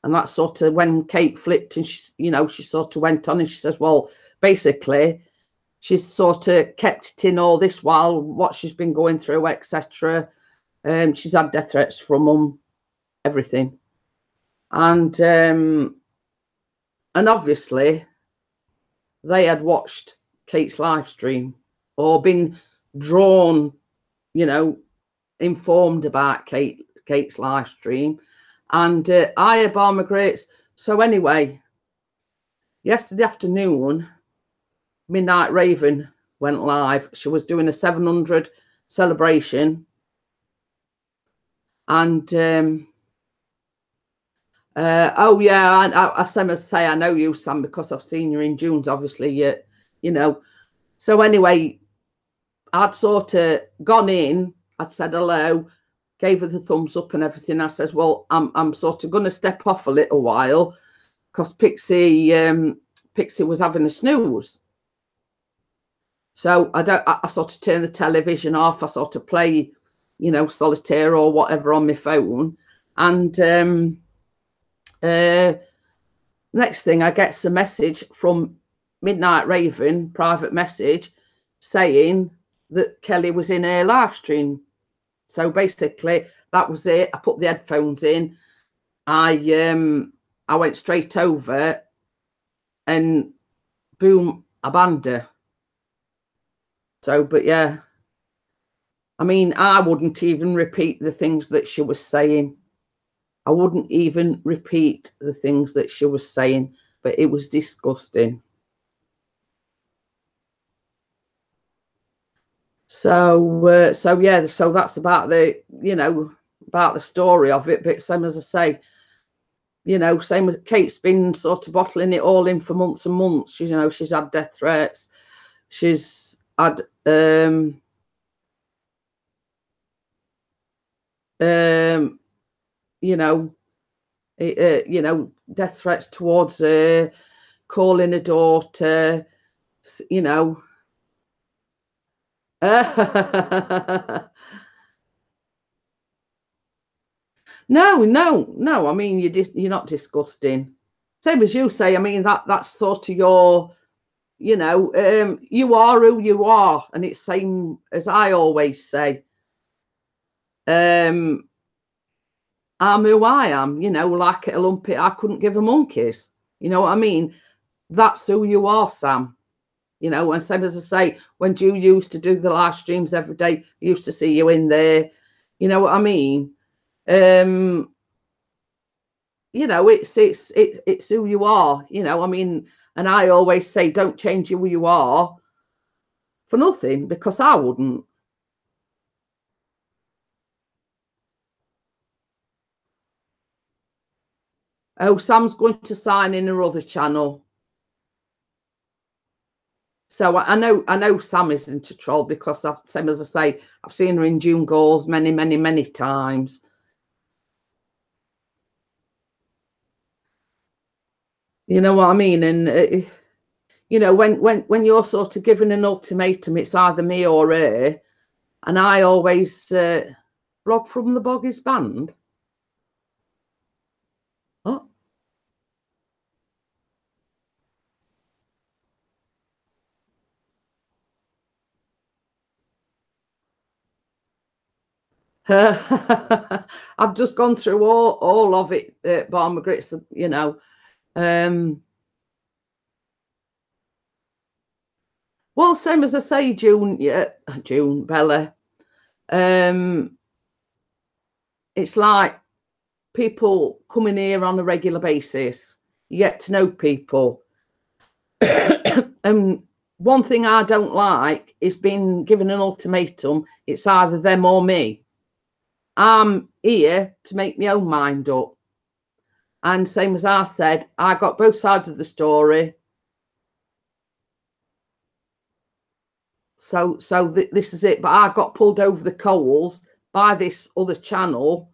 And that's sort of when Kate flipped and she, you know, she sort of went on and she says, well, basically, she's sort of kept it in all this while, what she's been going through, etc. She's had death threats from them, everything. And obviously, they had watched Kate's live stream or been drawn, you know, informed about Kate's live stream. And I had Barmer Greats. So anyway, yesterday afternoon, Midnight Raven went live. She was doing a 700 celebration. And oh yeah, I say I know you, Sam, because I've seen you in June's, obviously, you know. So anyway, I'd sort of gone in, I'd said hello, gave her the thumbs up and everything. I says, well, I'm sort of going to step off a little while because Pixie was having a snooze. So I sort of turn the television off. I sort of play, you know, solitaire or whatever on my phone. And next thing I get a message from Midnight Raven, private message, saying that Kelly was in her live stream. So basically that was it. I put the headphones in. I went straight over and boom, I banned her. So, but yeah, I mean, I wouldn't even repeat the things that she was saying. I wouldn't even repeat the things that she was saying, but it was disgusting. So, yeah, so that's about the, you know, about the story of it. But same as I say, you know, same as Kate's been sort of bottling it all in for months and months. You know, she's had death threats. She's had, you know, death threats towards her, calling her daughter, you know. No. I mean, you're not disgusting. Same as you say. I mean, that's sort of your, you know, you are who you are, and it's same as I always say. I'm who I am. You know, like a lumpy, I couldn't give a monkeys. You know what I mean? That's who you are, Sam. You know, and same as I say, when you used to do the live streams every day, I used to see you in there. You know what I mean? You know, it's who you are. You know, I mean, and I always say, don't change who you are for nothing, because I wouldn't. Oh, Sam's going to sign in her other channel. So I know Sam isn't a troll, because same as I say, I've seen her in June goals many times. You know what I mean? And you know, when you're sort of given an ultimatum, it's either me or her. And I always Rob from the Boggies band. Oh. I've just gone through all of it, Barma Grits, you know. Well, same as I say, June, Bella. It's like people coming here on a regular basis. You get to know people. One thing I don't like is being given an ultimatum. It's either them or me. I'm here to make my own mind up. And same as I said, I got both sides of the story. So this is it. But I got pulled over the coals by this other channel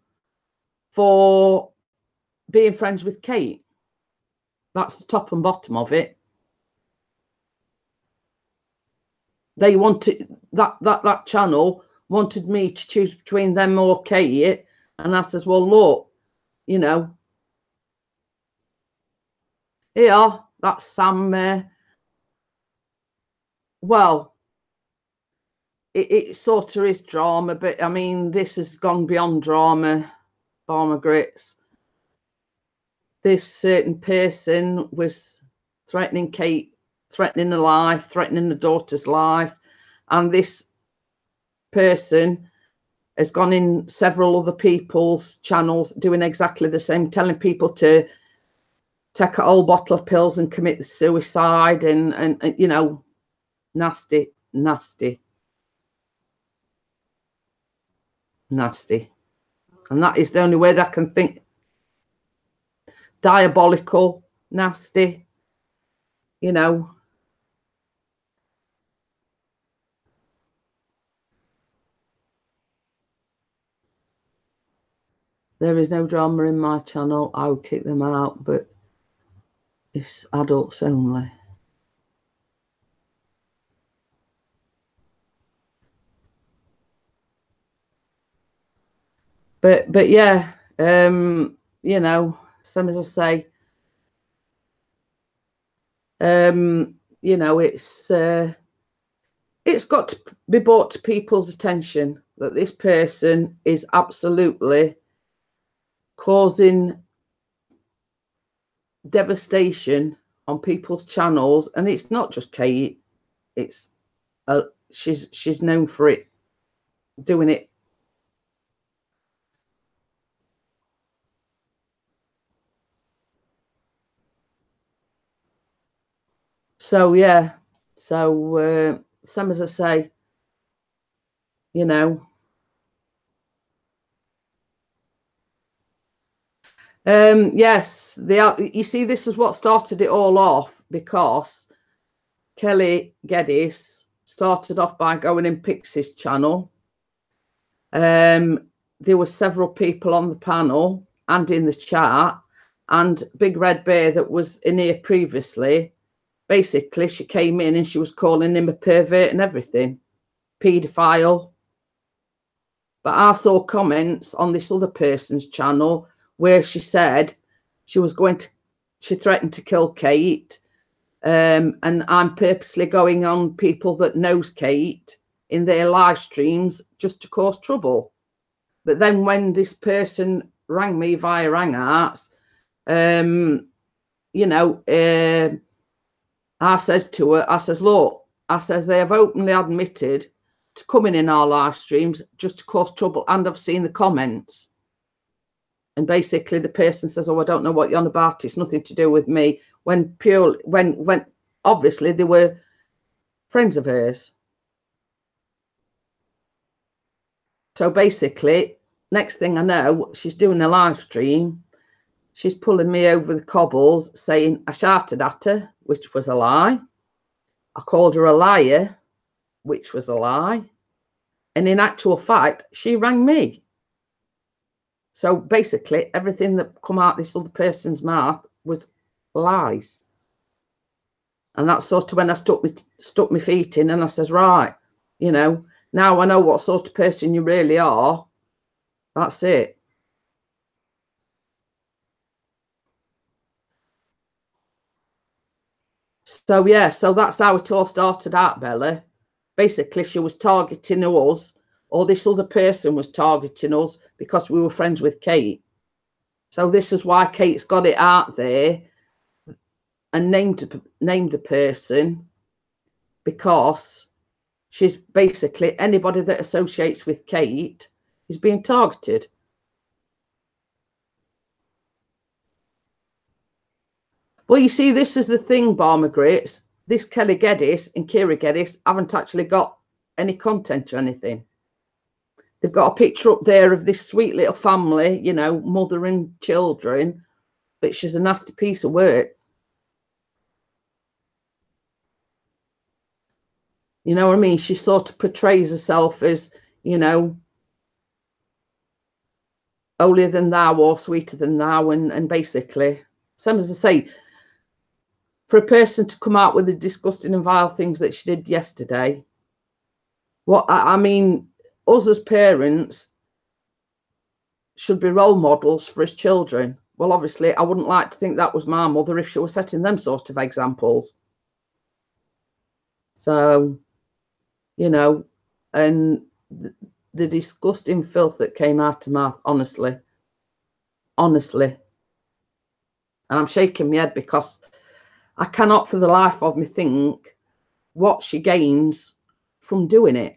for being friends with Kate. That's the top and bottom of it. They wanted that channel wanted me to choose between them or Kate, and I says, well, look, you know, here, that's Sam. Well, it sort of is drama, but I mean, this has gone beyond drama, Barma Grits. This certain person was threatening Kate, threatening her life, threatening the daughter's life, and this person has gone in several other people's channels doing exactly the same, telling people to take a whole bottle of pills and commit suicide, and you know, nasty. And that is the only word I can think. Diabolical, nasty, you know. There is no drama in my channel. I would kick them out, but it's adults only. But yeah, you know, same as I say, you know, it's got to be brought to people's attention that this person is absolutely causing devastation on people's channels, and it's not just Kate. It's she's known for it, doing it. So yeah, so same as I say, you know. Yes, you see, this is what started it all off, because Kelly Geddes started off by going in Pixie's channel. There were several people on the panel and in the chat, and Big Red Bear that was in here previously. Basically, she came in and she was calling him a pervert and everything, paedophile. But I saw comments on this other person's channel where she said she threatened to kill Kate. And I'm purposely going on people that knows Kate in their live streams just to cause trouble. But then when this person rang me via Hangouts, you know, I said to her, I says, look, I says, they have openly admitted to coming in our live streams just to cause trouble, and I've seen the comments. And basically the person says, oh, I don't know what you're on about. It's nothing to do with me. When obviously they were friends of hers. So basically, next thing I know, she's doing a live stream. She's pulling me over the cobbles, saying I shouted at her, which was a lie. I called her a liar, which was a lie. And in actual fact, she rang me. So basically, everything that come out this other person's mouth was lies. And that's sort of when I stuck my feet in, and I says, right, you know, now I know what sort of person you really are. That's it. So yeah, so that's how it all started out, Bella. Basically, she was targeting us or this other person was targeting us because we were friends with Kate. So this is why Kate's got it out there and named the person, because she's basically, anybody that associates with Kate is being targeted. Well, you see, this is the thing, Barmer Grits. This Kelly Geddes and Kira Geddes haven't actually got any content or anything. They've got a picture up there of this sweet little family, you know, mother and children, but she's a nasty piece of work. You know what I mean? She sort of portrays herself as, you know, holier than thou or sweeter than thou, and basically, same as I say, for a person to come out with the disgusting and vile things that she did yesterday, what I mean, us as parents should be role models for his children. Well, obviously, I wouldn't like to think that was my mother if she was setting them sort of examples. So, you know, and the disgusting filth that came out of my mouth, honestly. And I'm shaking my head because I cannot for the life of me think what she gains from doing it,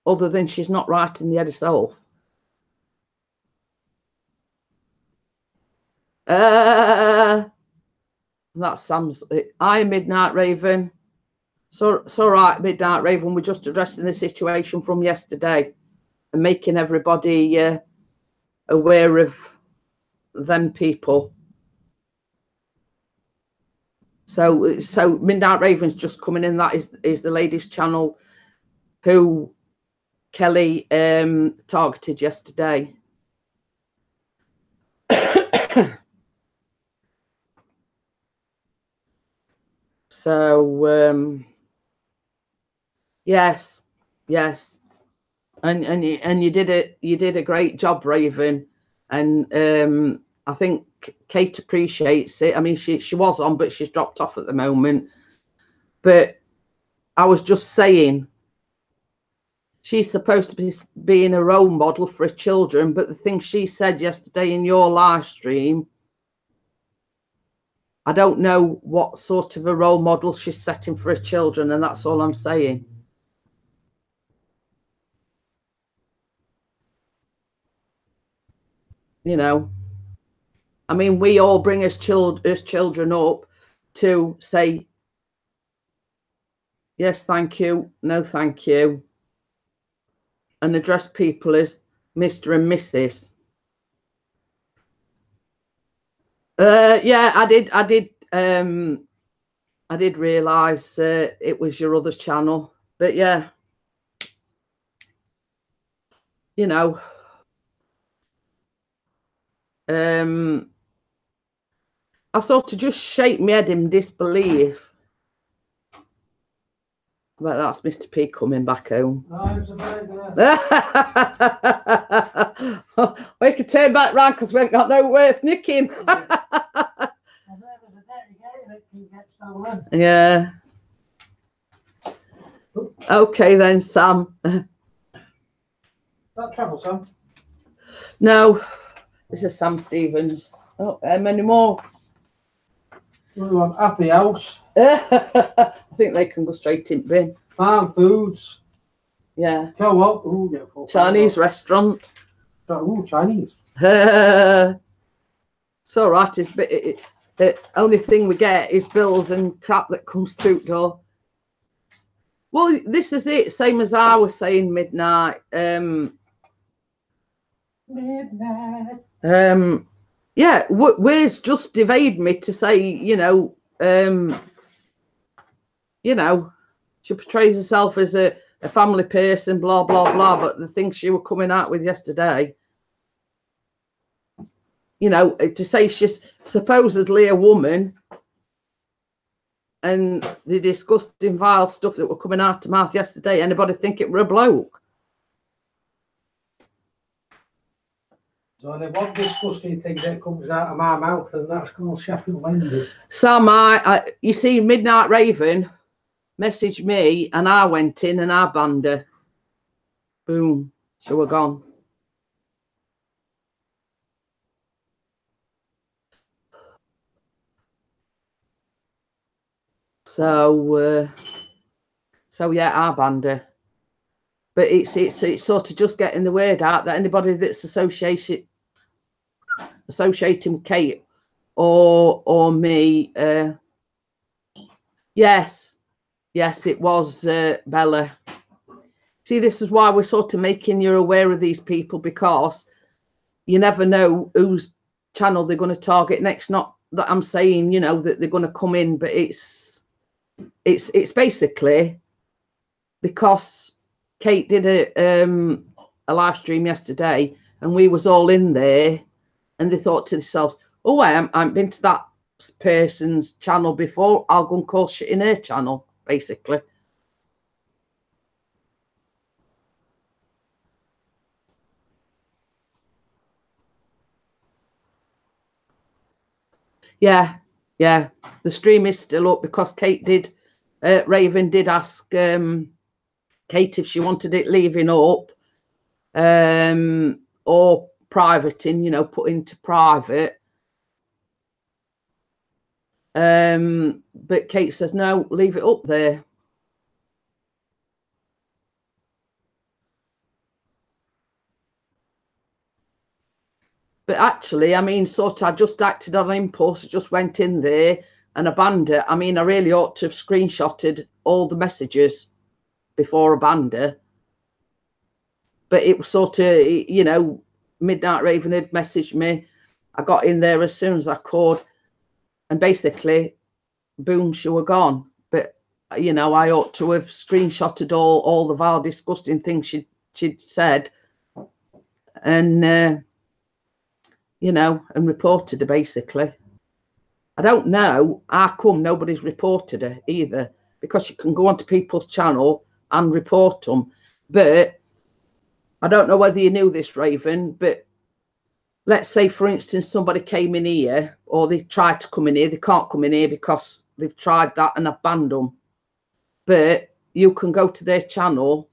other than she's not right in the head herself. That's Sam's. Hi, Midnight Raven. So it's all right, Midnight Raven. We're just addressing the situation from yesterday and making everybody aware of them people. So Midnight Raven's just coming in. That is the ladies' channel who Kelly targeted yesterday. So yes, and you did a great job, Raven, and I think Kate appreciates it. I mean, she was on, but she's dropped off at the moment. But I was just saying, she's supposed to be being a role model for her children, but the thing she said yesterday in your live stream, I don't know what sort of a role model she's setting for her children, and that's all I'm saying. You know, I mean, we all bring as children up to say, yes, thank you, no, thank you, and address people as Mr. and Mrs. Yeah, I did realise it was your other's channel, but yeah, you know, I sort of just shake my head in disbelief. But that's Mr. P coming back home. Oh, we could turn back round because we ain't got no worth nicking. Yeah. Okay then, Sam. That travel, Sam? No, this is Sam Stevens. Oh, many more. We want Happy House. I think they can go straight in bin. Farm Foods. Yeah. Co-op. Ooh, yeah, Chinese restaurant. Ooh, Chinese. It's all right. The only thing we get is bills and crap that comes through the door. Well, this is it. Same as I was saying, Midnight. Yeah, where's just evade me to say, you know, she portrays herself as a family person, blah, blah, blah. But the things she were coming out with yesterday, you know, to say she's supposedly a woman and the disgusting, vile stuff that were coming out of mouth yesterday, anybody think it were a bloke? So the one disgusting thing that comes out of my mouth, and that's called Sheffield Wednesday. Sam, you see, Midnight Raven messaged me, and I went in and I banned her. Boom. So we're gone. So yeah, our bander. But it's sort of just getting the word out that anybody that's associating with Kate or me, yes, it was Bella. See, this is why we're sort of making you aware of these people, because you never know whose channel they're going to target next. Not that I'm saying, you know, that they're going to come in, but it's basically because Kate did a live stream yesterday and we was all in there, and they thought to themselves, oh, I haven't been to that person's channel before, I'll go and cause shit in her channel, basically. Yeah, the stream is still up because Kate did, Raven did ask Kate if she wanted it leaving up or privating, you know, put into private. But Kate says, no, leave it up there. But actually, I mean, sort of, I just acted on impulse. I just went in there and I banned it. I mean, I really ought to have screenshotted all the messages before I banned her. But it was sort of, you know, Midnight Raven had messaged me. I got in there as soon as I could. And basically, boom, she were gone. But, you know, I ought to have screenshotted all the vile, disgusting things she'd said. And, you know, and reported her, basically. I don't know how come nobody's reported her either, because you can go onto people's channel and report them. But I don't know whether you knew this, Raven, but let's say, for instance, somebody came in here, or they tried to come in here. They can't come in here because they've tried that and I've banned them. But you can go to their channel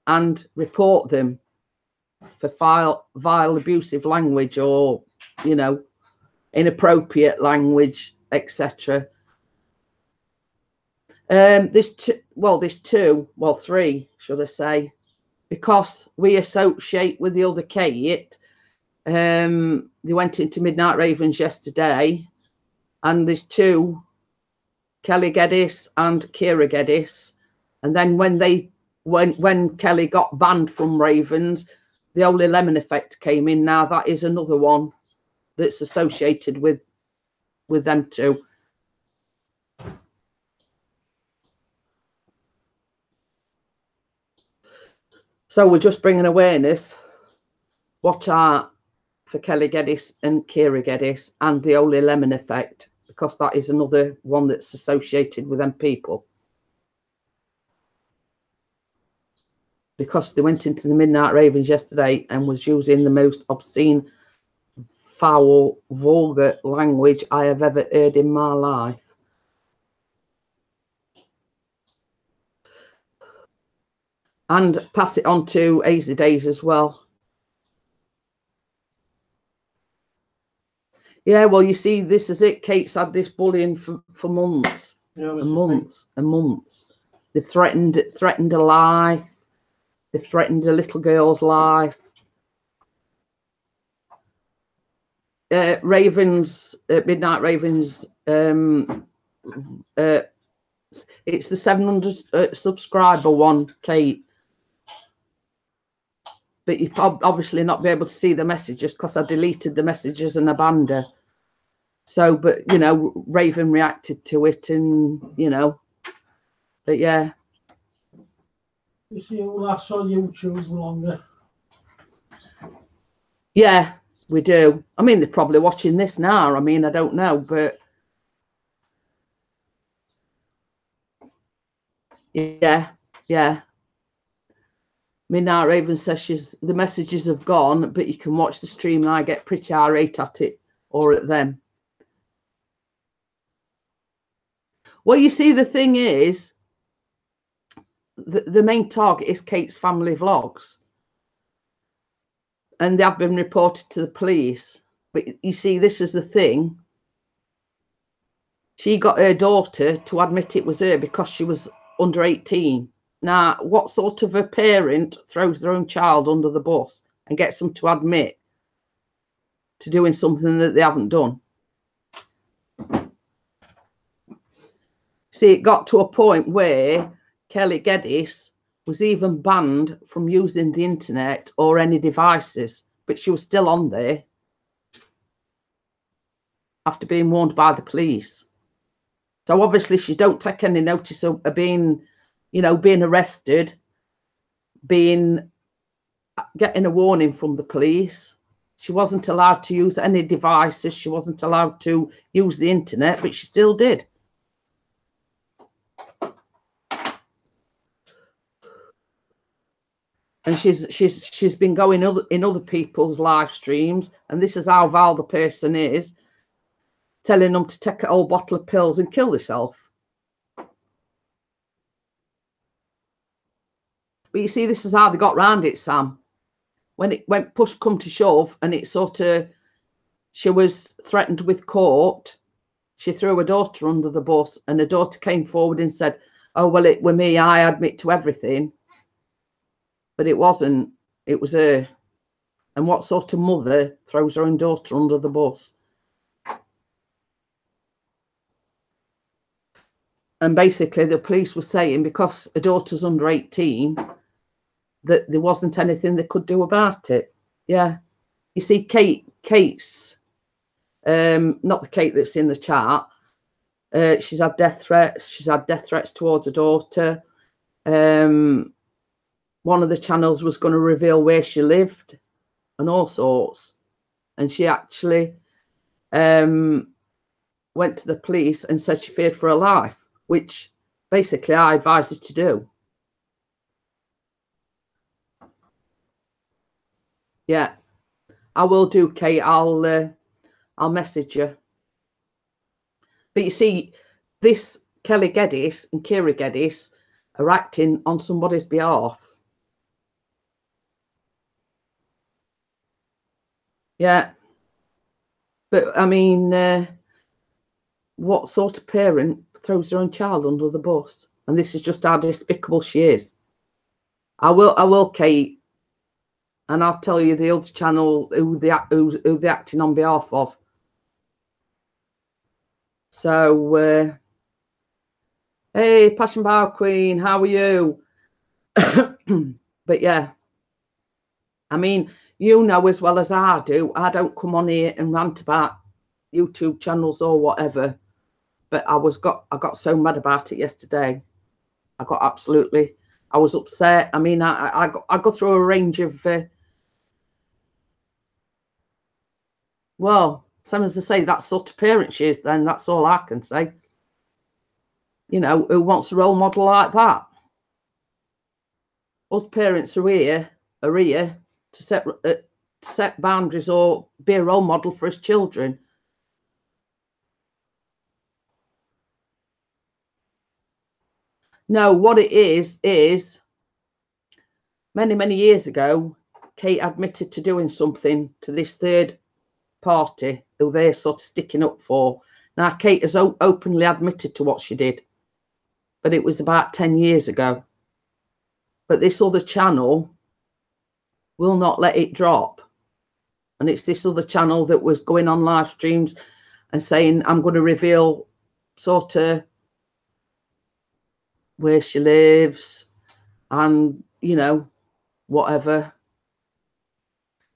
and report them for vile abusive language, or, you know, inappropriate language, etc. There's three, should I say, because we associate with the other Kate. They went into Midnight Ravens yesterday, and there's two, Kelly Geddes and Kira Geddes. And then when Kelly got banned from Ravens, the Only Lemon Effect came in. Now that is another one that's associated with them two. So we're just bringing awareness. Watch out for Kelly Geddes and Kira Geddes and the Only Lemon Effect, because that is another one that's associated with them people. Because they went into the Midnight Ravens yesterday and was using the most obscene, foul, vulgar language I have ever heard in my life. And pass it on to Easy Days as well. Yeah, well, you see, this is it. Kate's had this bullying for months, and months and months. They've threatened her life. They've threatened a little girl's life. Midnight Ravens, it's the 700 subscriber one, Kate. But you obviously not be able to see the messages because I deleted the messages and I banned her. So, but, you know, Raven reacted to it and, you know, but yeah. You see all that's on YouTube longer. Yeah, we do. I mean, they're probably watching this now. I mean, I don't know, but yeah. Midnight Raven says the messages have gone, but you can watch the stream and I get pretty irate at it or at them. Well, you see, the thing is, the main target is Kate's family vlogs, and they have been reported to the police. But you see, this is the thing. She got her daughter to admit it was her because she was under 18. Now, what sort of a parent throws their own child under the bus and gets them to admit to doing something that they haven't done? See, it got to a point where Kelly Geddes was even banned from using the internet or any devices, but she was still on there after being warned by the police. So obviously she don't take any notice of being, you know, being arrested, getting a warning from the police. She wasn't allowed to use any devices. She wasn't allowed to use the internet, but she still did. And she's been going in other people's live streams, and this is how vile the person is, telling them to take a whole bottle of pills and kill themselves. But you see, this is how they got round it, Sam. When push come to shove, and it sort of, she was threatened with court, she threw her daughter under the bus, and her daughter came forward and said, "Oh, well, it were me, I admit to everything." But it wasn't, it was her. And what sort of mother throws her own daughter under the bus? And basically the police were saying, because her daughter's under 18, that there wasn't anything they could do about it. Yeah. You see, Kate's, not the Kate that's in the chat, she's had death threats. She's had death threats towards her daughter. One of the channels was going to reveal where she lived and all sorts. And she actually went to the police and said she feared for her life, which basically I advised her to do. Yeah, I will do, Kate. I'll message you. But you see, this Kelly Geddes and Kira Geddes are acting on somebody's behalf. Yeah, but I mean, what sort of parent throws their own child under the bus? And this is just how despicable she is. I will, Kate, and I'll tell you the other channel who they're acting on behalf of. So, hey, Passion Bar Queen, how are you? But yeah, I mean, you know as well as I do, I don't come on here and rant about YouTube channels or whatever. But I got so mad about it yesterday. I was upset. I mean, I go through a range of, well, some as they say, that sort of parent she is, then that's all I can say. You know, who wants a role model like that? Us parents are here to set boundaries or be a role model for his children. No, what it is many years ago, Kate admitted to doing something to this third party who they're sort of sticking up for. Now, Kate has openly admitted to what she did, but it was about 10 years ago. But this other channel will not let it drop. And it's this other channel that was going on live streams and saying, I'm going to reveal sort of where she lives and, you know, whatever.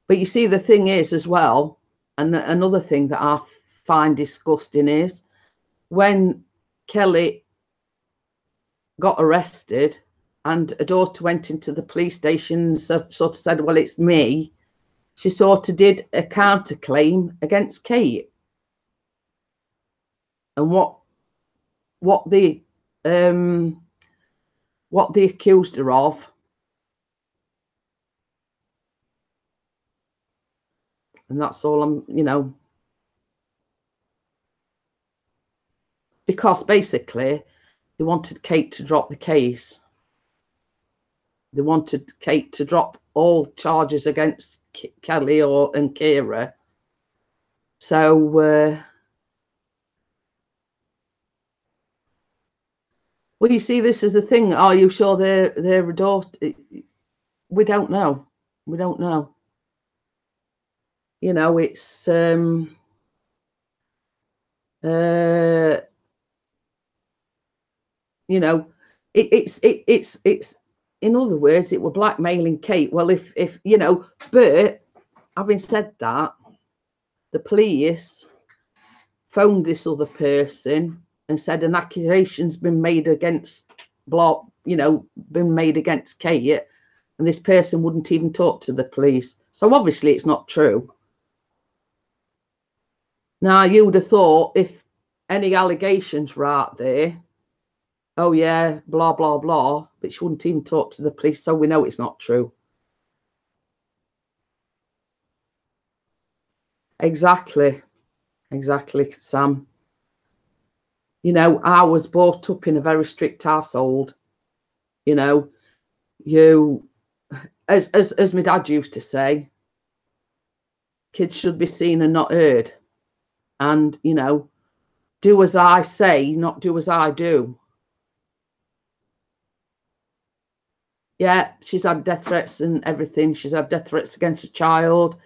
But you see, the thing is as well, and another thing that I find disgusting is when Kelly got arrested and her daughter went into the police station and sort of said, well, it's me, she sort of did a counterclaim against Kate. And what they accused her of, and that's all I'm, you know, because basically they wanted Kate to drop the case. they wanted Kate to drop all charges against Kelly and Kira. So well, you see, this is the thing. Are you sure they're a daughter? We don't know. We don't know. You know, it's you know, it's in other words, it were blackmailing Kate. Well, if you know, but having said that, the police phoned this other person and said an accusation's been made against been made against Kate, and this person wouldn't even talk to the police. So obviously it's not true. Now, you would have thought if any allegations were out there, oh yeah, blah, blah, blah, but she wouldn't even talk to the police, so we know it's not true. Exactly, Sam. You know, I was brought up in a very strict household. You know, as my dad used to say, kids should be seen and not heard. And, you know, do as I say, not do as I do. Yeah, she's had death threats and everything. She's had death threats against a child.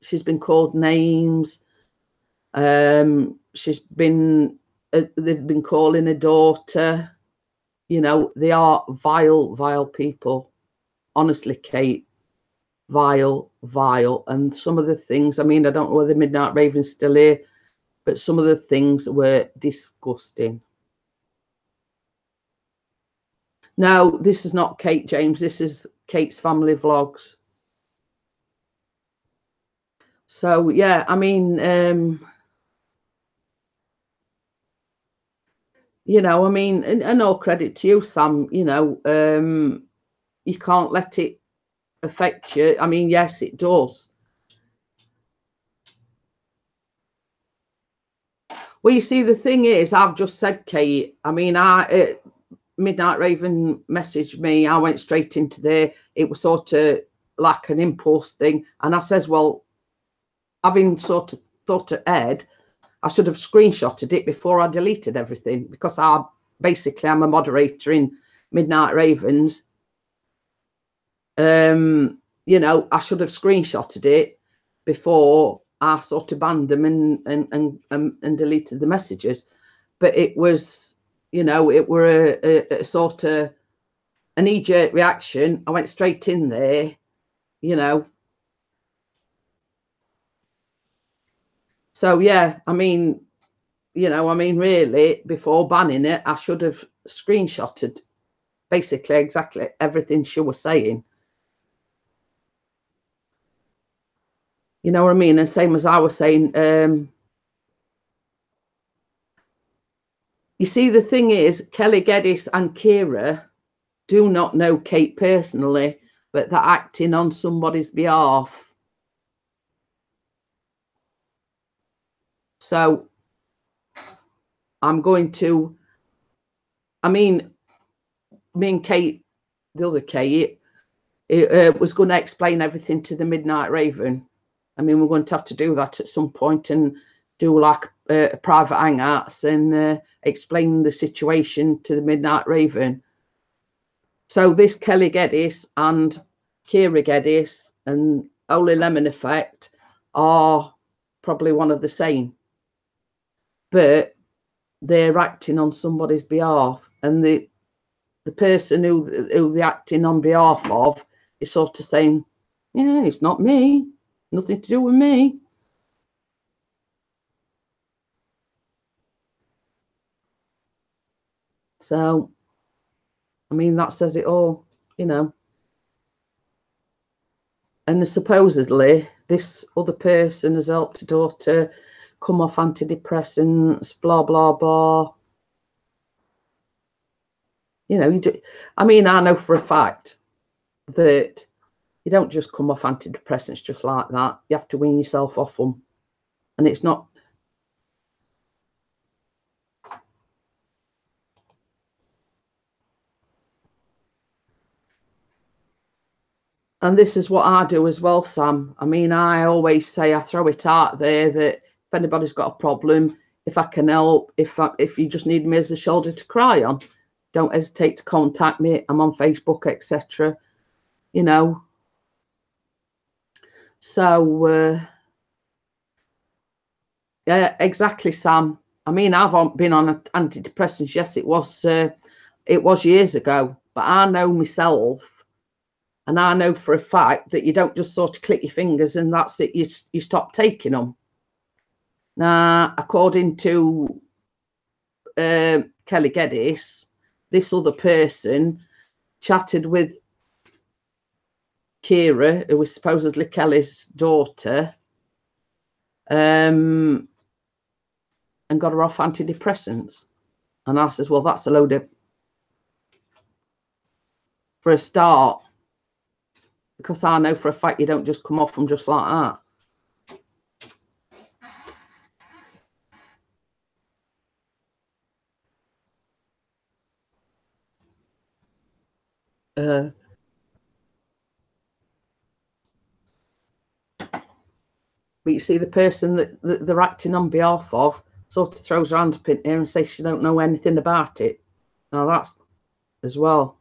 She's been called names. She's been, they've been calling her daughter. You know, they are vile, vile people. Honestly, Kate, vile. And some of the things, I mean, I don't know whether Midnight Raven's still here, but some of the things were disgusting. No, this is not Kate James. This is Kate's family vlogs. So, yeah, I mean, you know, I mean, and all credit to you, Sam, you know, you can't let it affect you. I mean, yes, it does. Well, you see, the thing is, I've just said, Kate, I mean, Midnight Raven messaged me. I went straight into there. It was sort of like an impulse thing. And I says, well, having sort of thought ahead, I should have screenshotted it before I deleted everything, because I'm a moderator in Midnight Ravens. You know, I should have screenshotted it before I sort of banned them and deleted the messages. But it was, you know, it were a sort of a knee-jerk reaction. I went straight in there, you know. So, yeah, I mean, you know, I mean, really, before banning it, I should have screenshotted basically exactly everything she was saying. You know what I mean? And same as I was saying, you see, the thing is, Kelly Geddes and Kira do not know Kate personally, but they're acting on somebody's behalf. So I'm going to, I mean, me and Kate, the other Kate, was going to explain everything to the Midnight Raven. I mean, we're going to have to do that at some point and do like a private hangouts and explain the situation to the Midnight Raven. So this Kelly Geddes and Kira Geddes and Only Lemon Effect are probably one of the same, but they're acting on somebody's behalf, and the person who they're acting on behalf of is sort of saying, yeah, it's not me, nothing to do with me. So, I mean, that says it all, you know. And supposedly this other person has helped her daughter come off antidepressants, blah, blah, blah. You know, you do, I mean, I know for a fact that you don't just come off antidepressants just like that. You have to wean yourself off them. And it's not... And this is what I do as well, Sam. I mean, I always say, I throw it out there that if anybody's got a problem, if I can help, if you just need me as a shoulder to cry on, don't hesitate to contact me. I'm on Facebook, etc. You know. So yeah, exactly, Sam. I mean, I've been on antidepressants. Yes, it was years ago, but I know myself. And I know for a fact that you don't just sort of click your fingers and that's it, you stop taking them. Now, according to Kelly Geddes, this other person chatted with Kira, who was supposedly Kelly's daughter, and got her off antidepressants. And I says, well, that's a load of, for a start, because I know for a fact you don't just come off them just like that. But you see, the person that they're acting on behalf of sort of throws her hand up in here and says she don't know anything about it. Now that's as well.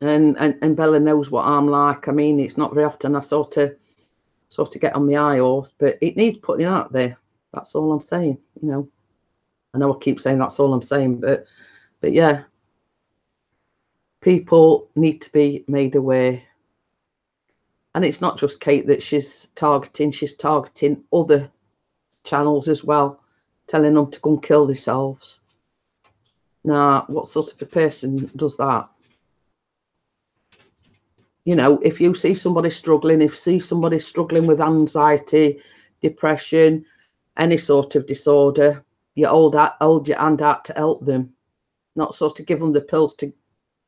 And Bella knows what I'm like. I mean, it's not very often I sort of get on my high horse, but it needs putting out there. That's all I'm saying. You know, I know I keep saying that's all I'm saying, but yeah, people need to be made aware. And it's not just Kate that she's targeting other channels as well, telling them to go and kill themselves. Now, what sort of a person does that? You know, if you see somebody struggling, with anxiety, depression, any sort of disorder, you hold your hand out to help them, not sort of give them the pills to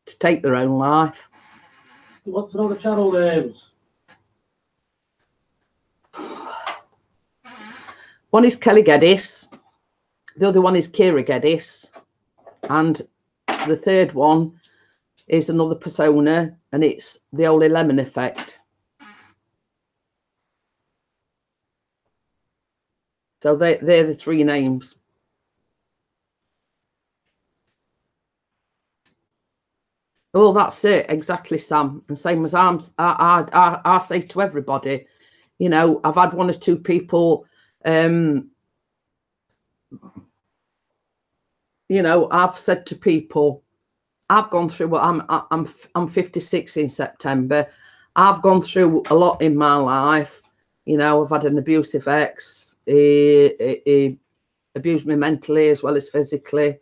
take their own life. You want to know the channel names? One is Kelly Geddes, the other one is Kira Geddes, and the third one is another persona, and it's the Holy Lemon Effect. So they're the three names. Oh, that's it, exactly, Sam. And same as I say to everybody, you know, I've had one or two people, you know, I've said to people, I've gone through what I'm 56 in September. I've gone through a lot in my life. You know, I've had an abusive ex. He abused me mentally as well as physically.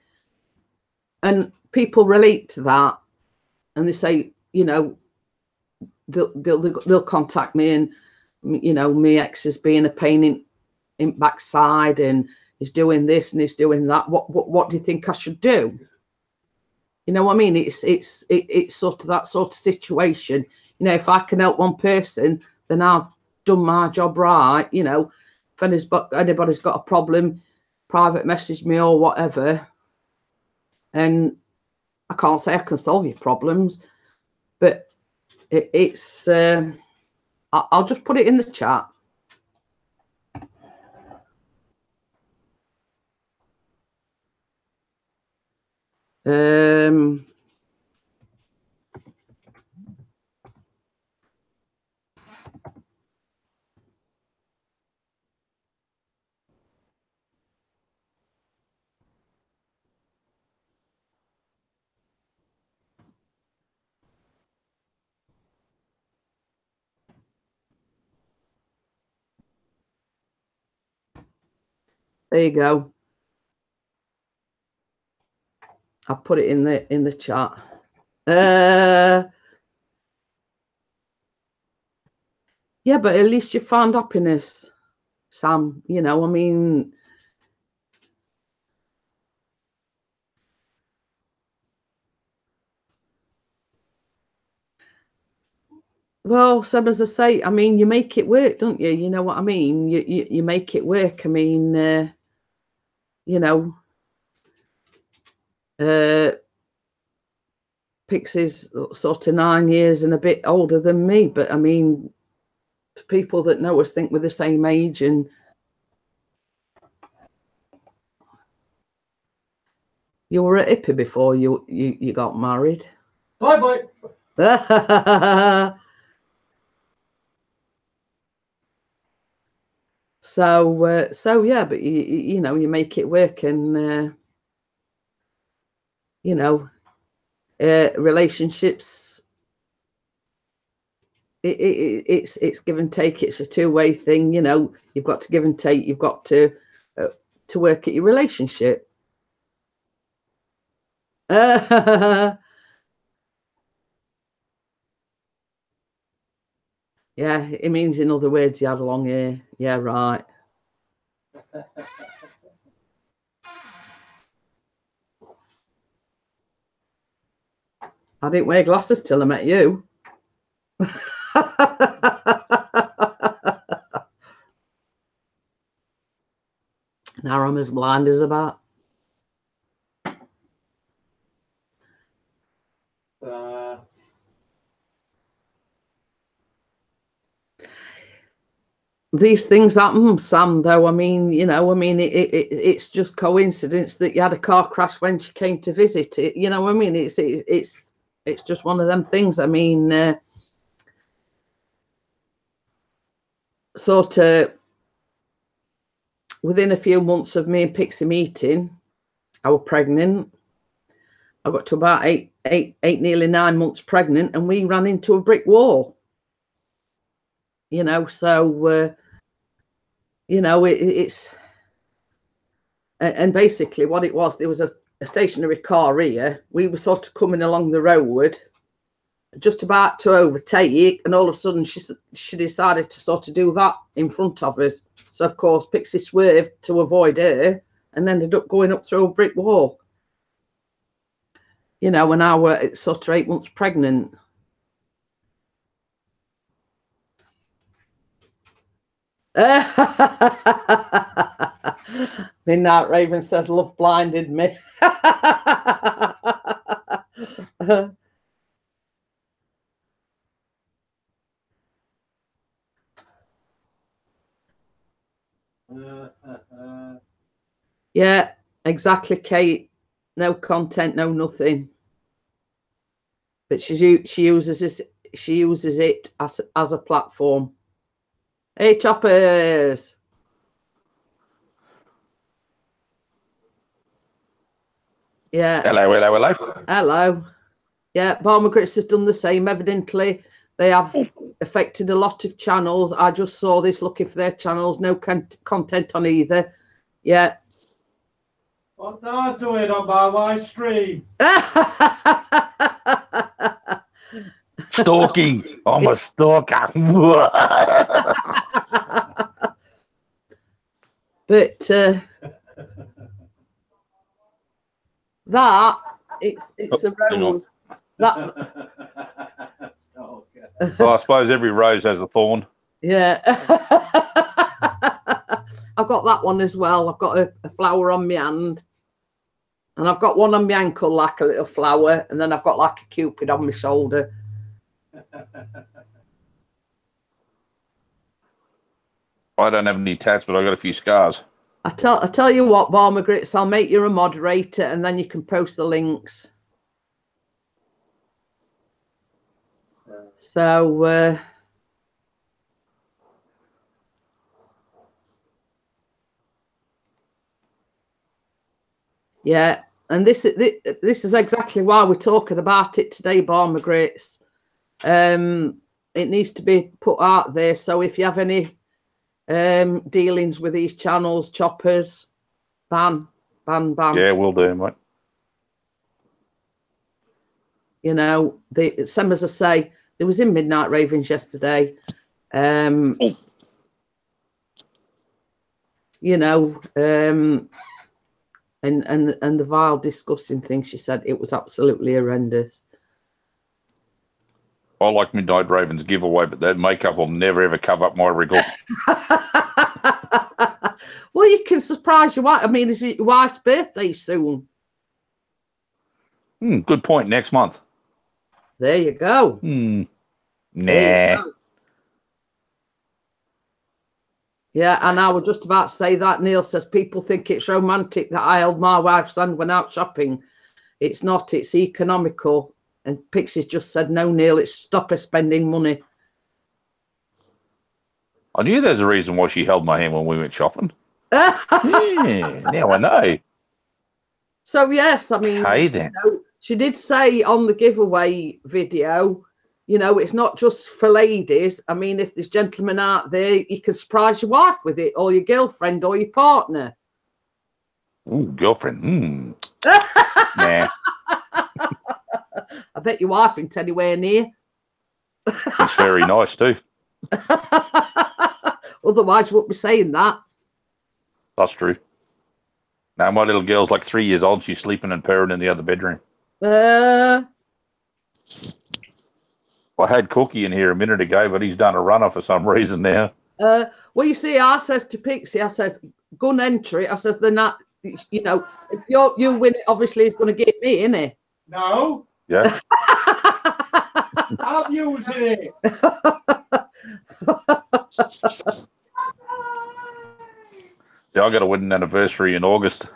And people relate to that. And they say, you know, they'll contact me and, you know, my ex is being a pain in backside and he's doing this and he's doing that. What do you think I should do? You know what I mean? It's sort of that sort of situation. You know, if I can help one person, then I've done my job right. You know, if anybody's got a problem, private message me or whatever. And I can't say I can solve your problems, but it's. I'll just put it in the chat. There you go. I'll put it in the chat. Yeah, but at least you found happiness, Sam. You know, I mean, well, Sam, as I say, I mean, you make it work, don't you? You know what I mean? You make it work. I mean, you know, Pixie's sort of 9 years and a bit older than me, but I mean, to people that know us think we're the same age. And you were at Hippie before you got married. Bye bye. So yeah, but you know, you make it work, and you know, relationships, it's give and take. It's a two-way thing. You know, you've got to give and take. You've got to work at your relationship. Yeah, it means, in other words, he had long hair. Yeah, right. I didn't wear glasses till I met you. Now I'm as blind as a bat. These things happen, Sam, though. I mean, you know, I mean, it's just coincidence that you had a car crash when she came to visit it. You know, I mean, it's just one of them things. I mean, sort of within a few months of me and Pixie meeting, I was pregnant. I got to about eight, nearly 9 months pregnant, and we ran into a brick wall. You know, so you know, it's and basically what it was, there was a stationary car here. We were sort of coming along the road, just about to overtake, and all of a sudden she decided to sort of do that in front of us. So of course Pixie swerved to avoid her and ended up going up through a brick wall. You know, and I were sort of 8 months pregnant. Midnight Raven says love blinded me. Yeah, exactly, Kate. No content, no nothing. But she uses it as a platform. Hey, choppers. Yeah. Hello. Yeah, Barmer Grits has done the same. Evidently, they have affected a lot of channels. I just saw this looking for their channels. No content on either. Yeah. What are they doing on my live stream? Stalking. I'm a stalker. But that it's a rose. That. Well, I suppose every rose has a thorn. Yeah. I've got that one as well. I've got a flower on my hand, and I've got one on my ankle, like a little flower, and then I've got like a cupid on my shoulder. I don't have any tats, but I've got a few scars. I tell you what, Barmer Grits, I'll make you a moderator, and then you can post the links. So yeah, and this is exactly why we're talking about it today, Barmer Grits. It needs to be put out there. So if you have any dealings with these channels, choppers, ban. Yeah, we'll do, mate. You know, same as I say, there was in Midnight Ravens yesterday. You know, and the vile, disgusting thing she said, it was absolutely horrendous. I like Midnight Ravens giveaway, but that makeup will never ever cover up my wrinkles. Well, you can surprise your wife. I mean, is it your wife's birthday soon? Good point. Next month. There you go. There you Nah. go. Yeah, and I was just about to say that. Neil says people think it's romantic that I held my wife's hand when out shopping. It's not. It's economical. And Pixie's just said, no, Neil, it's stop her spending money. I knew there's a reason why she held my hand when we went shopping. Yeah, now I know. So, yes, I mean, Hey, then. you know, she did say on the giveaway video, you know, it's not just for ladies. I mean, if there's gentlemen out there, you can surprise your wife with it, or your girlfriend, or your partner. Ooh, girlfriend. Nah. I bet your wife ain't anywhere near. She's very nice too. Otherwise, you wouldn't be saying that. That's true. Now, my little girl's like 3 years old. She's sleeping and purring in the other bedroom. I had Cookie in here a minute ago, but he's done a runner for some reason now. Well, you see, I says to Pixie, I says, gun entry. I says, they're not, you know, if you win it, obviously he's going to give me, innit? No, Yeah. I'm using it. Yeah, I got a wedding anniversary in August.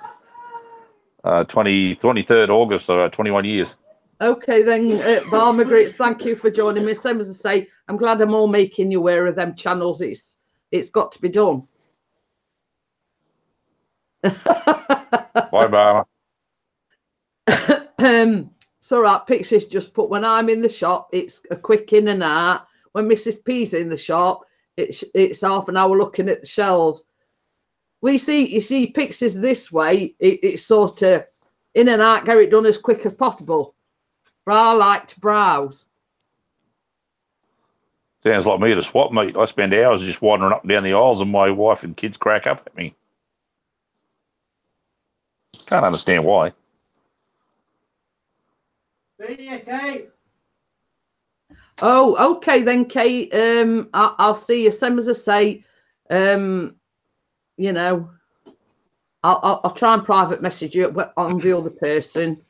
23rd August, so 21 years. Okay, then, Bar Margaret's, thank you for joining me. Same as I say, I'm glad I'm all making you aware of them channels. It's got to be done. Bye, Barbara. It's all right. Pixie's just put, when I'm in the shop, it's a quick in and out. When Mrs. P's in the shop, it's half an hour looking at the shelves. You see, Pixie's this way, it's sort of in and out, get it done as quick as possible. But I like to browse. Sounds like me at a swap meet. I spend hours just wandering up and down the aisles, and my wife and kids crack up at me. Can't understand why. See you, Kate. Oh, okay then, Kate. I'll see you. Same as I say, you know, I'll try and private message you on the other person.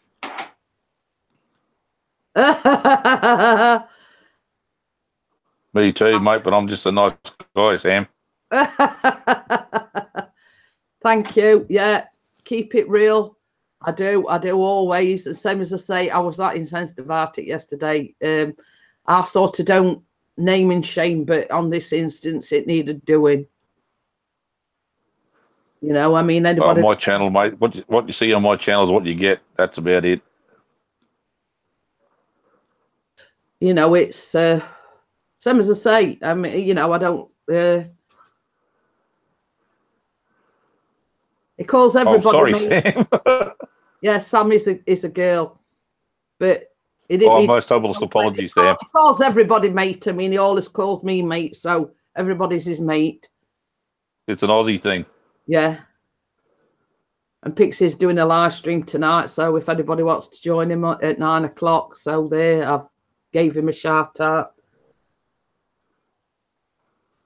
Me too, mate, but I'm just a nice guy, Sam. Thank you. Yeah, keep it real. I do always. And same as I say, I was that insensitive about it yesterday. I sort of don't name and shame, but on this instance, it needed doing. You know, I mean, anybody. On my channel, mate, what you see on my channel is what you get. That's about it. You know, it's same as I say. I mean, you know, I don't. It calls everybody. Oh, sorry, Sam. Yeah, Sam is a girl, but it. Oh, most humblest apologies, Sam. He calls everybody mate. I mean, he always calls me mate, so everybody's his mate. It's an Aussie thing. Yeah. And Pixie's doing a live stream tonight, so if anybody wants to join him at 9 o'clock, so there, I've gave him a shout out.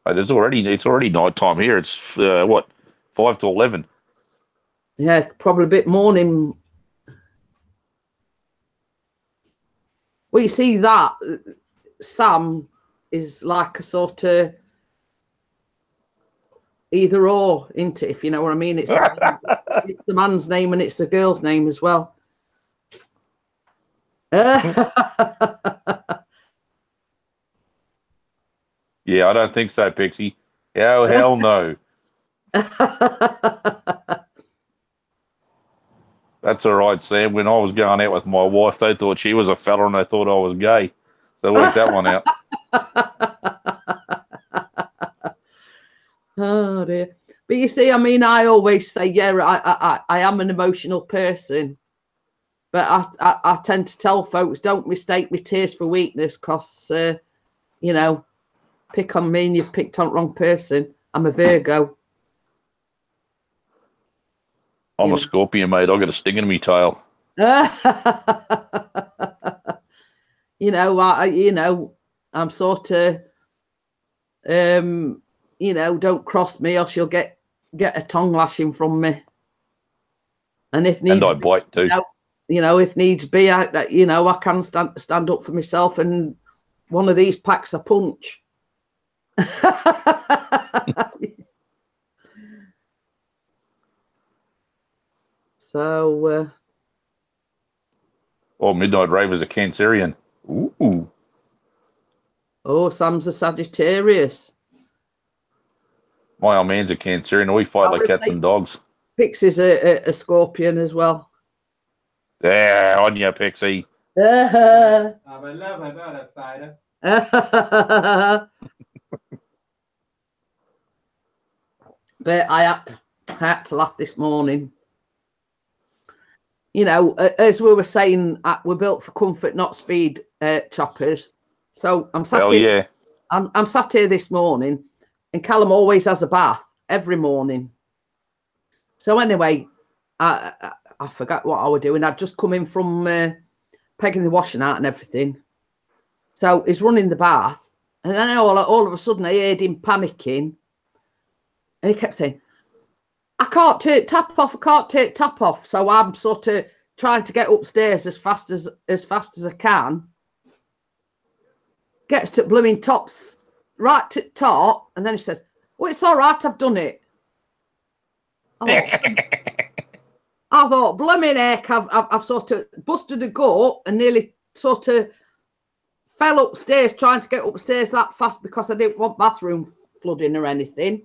It's already night time here. It's what, 5 to 11. Yeah, probably a bit morning. Well, you see that Sam is like a sort of either or, isn't it? If you know what I mean. It's the man's name and it's the girl's name as well. Yeah, I don't think so, Pixie. Oh, hell no. That's all right, Sam. When I was going out with my wife, they thought she was a fella and they thought I was gay. So work that one out. Oh dear. But you see, I mean, I always say, yeah, I am an emotional person. But I tend to tell folks, don't mistake my tears for weakness, because, you know, pick on me and you've picked on the wrong person. I'm a Virgo. I'm a Scorpion, mate. I got a sting in my tail. You know, I'm sort of, you know, don't cross me or she'll get a tongue lashing from me. And if needs, and I bite too. You know, you know, if needs be, I can stand up for myself and one of these packs a punch. So, Midnight Rave is a Cancerian. Ooh. Oh, Sam's a Sagittarius. My old man's a Cancerian. We fight like cats and dogs. Pixie's a Scorpion as well. Yeah, on you, Pixie. I'm a lover, not a fighter. But I had to laugh this morning. You know, as we were saying, we're built for comfort, not speed, choppers. So I'm sat here. Yeah. I'm sat here this morning, and Callum always has a bath every morning. So anyway, I forgot what I was doing. I'd just come in from pegging the washing out and everything. So he's running the bath, and then all of a sudden I heard him panicking, and he kept saying, I can't take tap off. I can't take tap off. So I'm sort of trying to get upstairs as fast as I can. Gets to blooming tops, right to top, and then he says, "Oh, it's all right. I've done it." I thought, blooming heck, I've sort of busted a gut and nearly sort of fell upstairs trying to get upstairs that fast because I didn't want bathroom flooding or anything.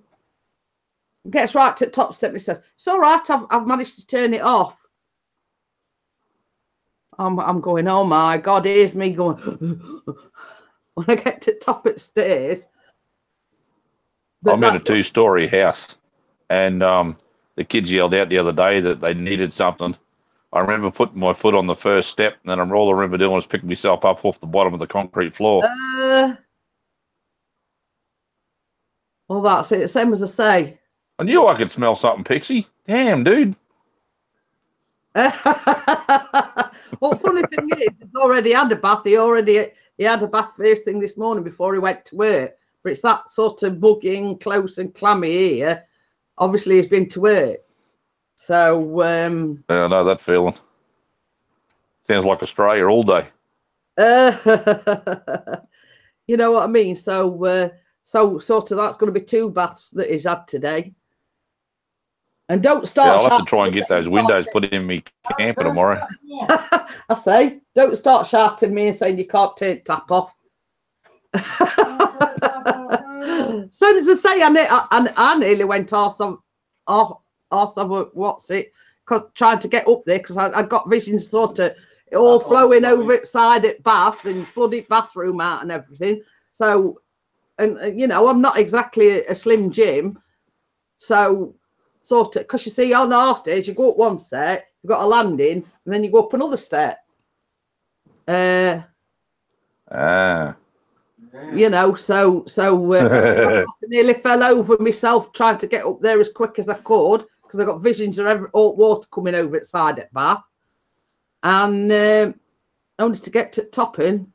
Gets right to the top step and he says, "It's all right, I've managed to turn it off." I'm going, oh my God, here's me going when I get to the top of the stairs. I'm in a 2-story house, and the kids yelled out the other day that they needed something. I remember putting my foot on the first step, and then all I remember doing was picking myself up off the bottom of the concrete floor. Well, that's it. Same as I say. I knew I could smell something, Pixie. Damn, dude. Well, funny thing is, he's already had a bath. He had a bath first thing this morning before he went to work. But it's that sort of bugging, close and clammy here. Obviously, he's been to work. So, yeah, I know that feeling. Sounds like Australia all day. You know what I mean? So sort of that's going to be 2 baths that he's had today. And don't start. Yeah, I'll have to try and get those windows put in me camper tomorrow. I say, don't start shouting at me and saying you can't take tap off. Same as I say, I nearly went off what's it? Trying to get up there because I got visions sort of all flowing over its side at bath and flooded bathroom out and everything. So, and you know, I'm not exactly a Slim Jim, so sort of because you see on our stairs, you go up one step, you've got a landing, and then you go up another step. You know, so I nearly fell over myself trying to get up there as quick as I could because I got visions of all water coming over its side at bath, and only to get to topping.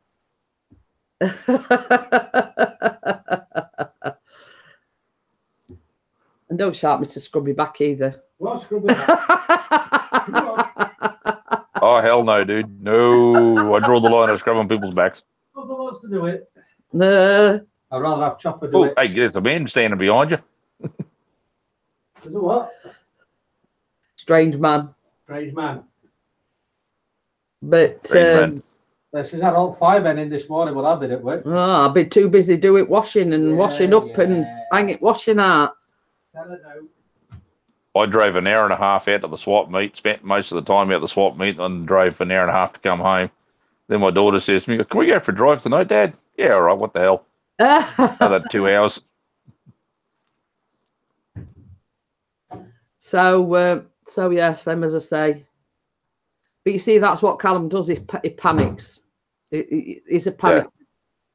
And don't shout me to scrub your back either. What scrub your back? Oh, hell no, dude. No. I draw the line at scrubbing people's backs. Who wants to do it? No. I'd rather have Chopper do it. Hey, there's a man standing behind you. Is it what? Strange man. Strange man. But she's had all 5 men in this morning while I've been at work. Oh, I've been too busy doing washing and washing up and hanging washing out. I drove an hour and a half out to the swap meet, spent most of the time out the swap meet, and drove for an hour and a half to come home. Then my daughter says to me, "Can we go for a drive tonight, Dad?" Yeah, all right, what the hell? Another 2 hours. So yeah, same as I say. But you see, that's what Callum does. He panics. He's a panic. Yeah.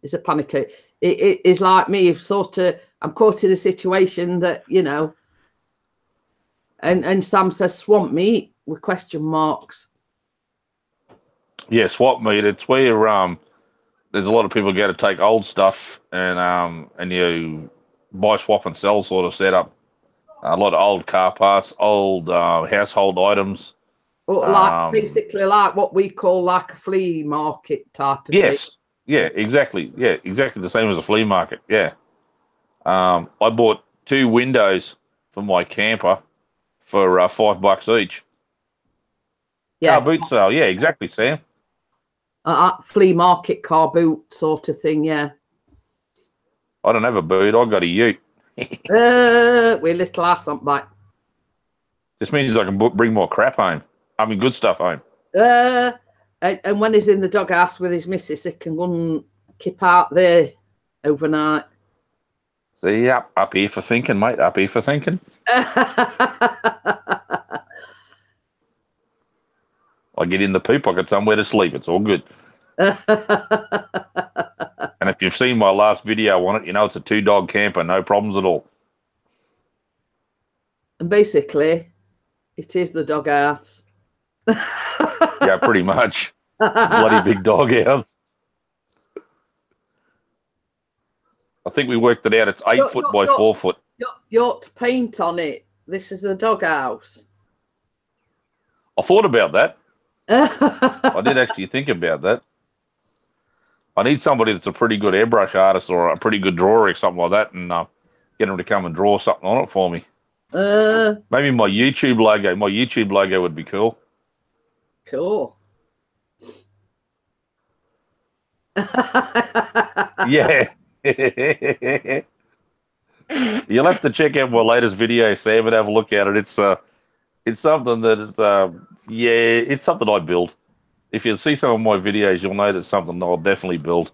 He's a panicker. It's like me. If sort of, I'm caught in a situation that, you know. And Sam says swamp meat with question marks. Yeah, swap meet. It's where there's a lot of people go to take old stuff and you buy, swap, and sell sort of setup. A lot of old car parts, old household items, Or like basically like what we call like a flea market type of Yes. thing. Yeah, exactly. Yeah, exactly the same as a flea market. Yeah. I bought 2 windows for my camper for $5 each. Yeah. Car boot sale. Yeah, exactly, Sam. Flea market car boot sort of thing, yeah. I don't have a boot. I got a ute. We're little ass on back. This means I can bring more crap home. I mean, good stuff home. And when he's in the doghouse with his missus, he can go and keep out there overnight. See, up here for thinking, mate. Up here for thinking. I get in the poop, I got somewhere to sleep. It's all good. And if you've seen my last video on it, you know it's a 2-dog camper, no problems at all. And basically, it is the doghouse. Yeah, pretty much. Bloody big doghouse. I think we worked it out. It's 8 foot by 4 foot. You ought to paint on it. This is a doghouse. I thought about that. I did actually think about that. I need somebody that's a pretty good airbrush artist or a pretty good drawer or something like that, and get them to come and draw something on it for me. Maybe my YouTube logo. My YouTube logo would be cool. Cool. Yeah. You'll have to check out my latest video, Sam, and have a look at it. It's something that is it's something I build. If you see some of my videos, you'll know that's something I'll definitely build.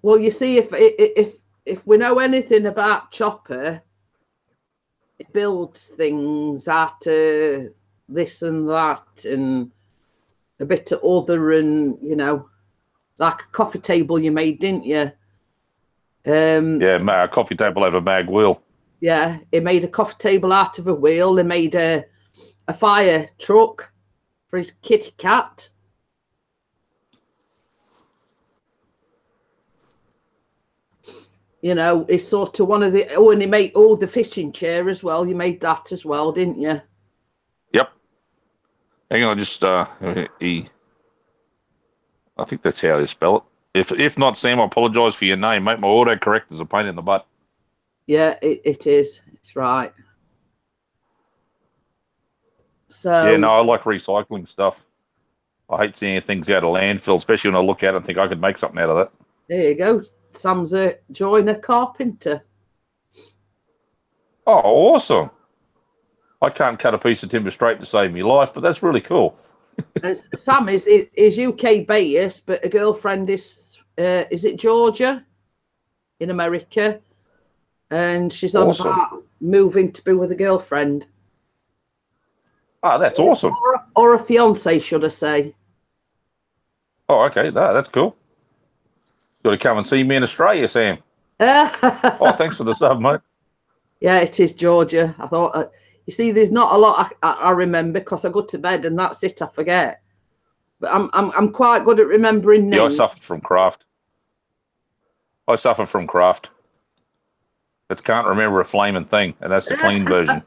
Well, you see, if we know anything about Chopper, it builds things out of this and that and a bit of other, and like a coffee table you made, didn't you? Yeah, a coffee table over a mag wheel. Yeah, he made a coffee table out of a wheel. They made a fire truck for his kitty cat. It's sort of one of the... Oh, and he made all the fishing chair as well. You made that as well, didn't you? Yep. Hang on, just... I think that's how they spell it. If not, Sam, I apologise for your name, mate. My autocorrect is a pain in the butt. Yeah, it is. It's right. So yeah, no, I like recycling stuff. I hate seeing things out of landfill, especially when I look at it and think I could make something out of that. There you go. Sam's a joiner carpenter. Oh, awesome. I can't cut a piece of timber straight to save me life, but that's really cool. And Sam is UK based, but a girlfriend is it Georgia in America? And she's on about moving to be with a girlfriend. Oh, that's awesome. Or a fiance, should I say. Oh, okay. No, that's cool. Got to come and see me in Australia, Sam. Oh, thanks for the sub, mate. Yeah, it is Georgia. I thought, you see, there's not a lot I remember because I go to bed and that's it, I forget. But I'm quite good at remembering names. Yeah, I suffer from craft. But can't remember a flaming thing, and that's the clean version.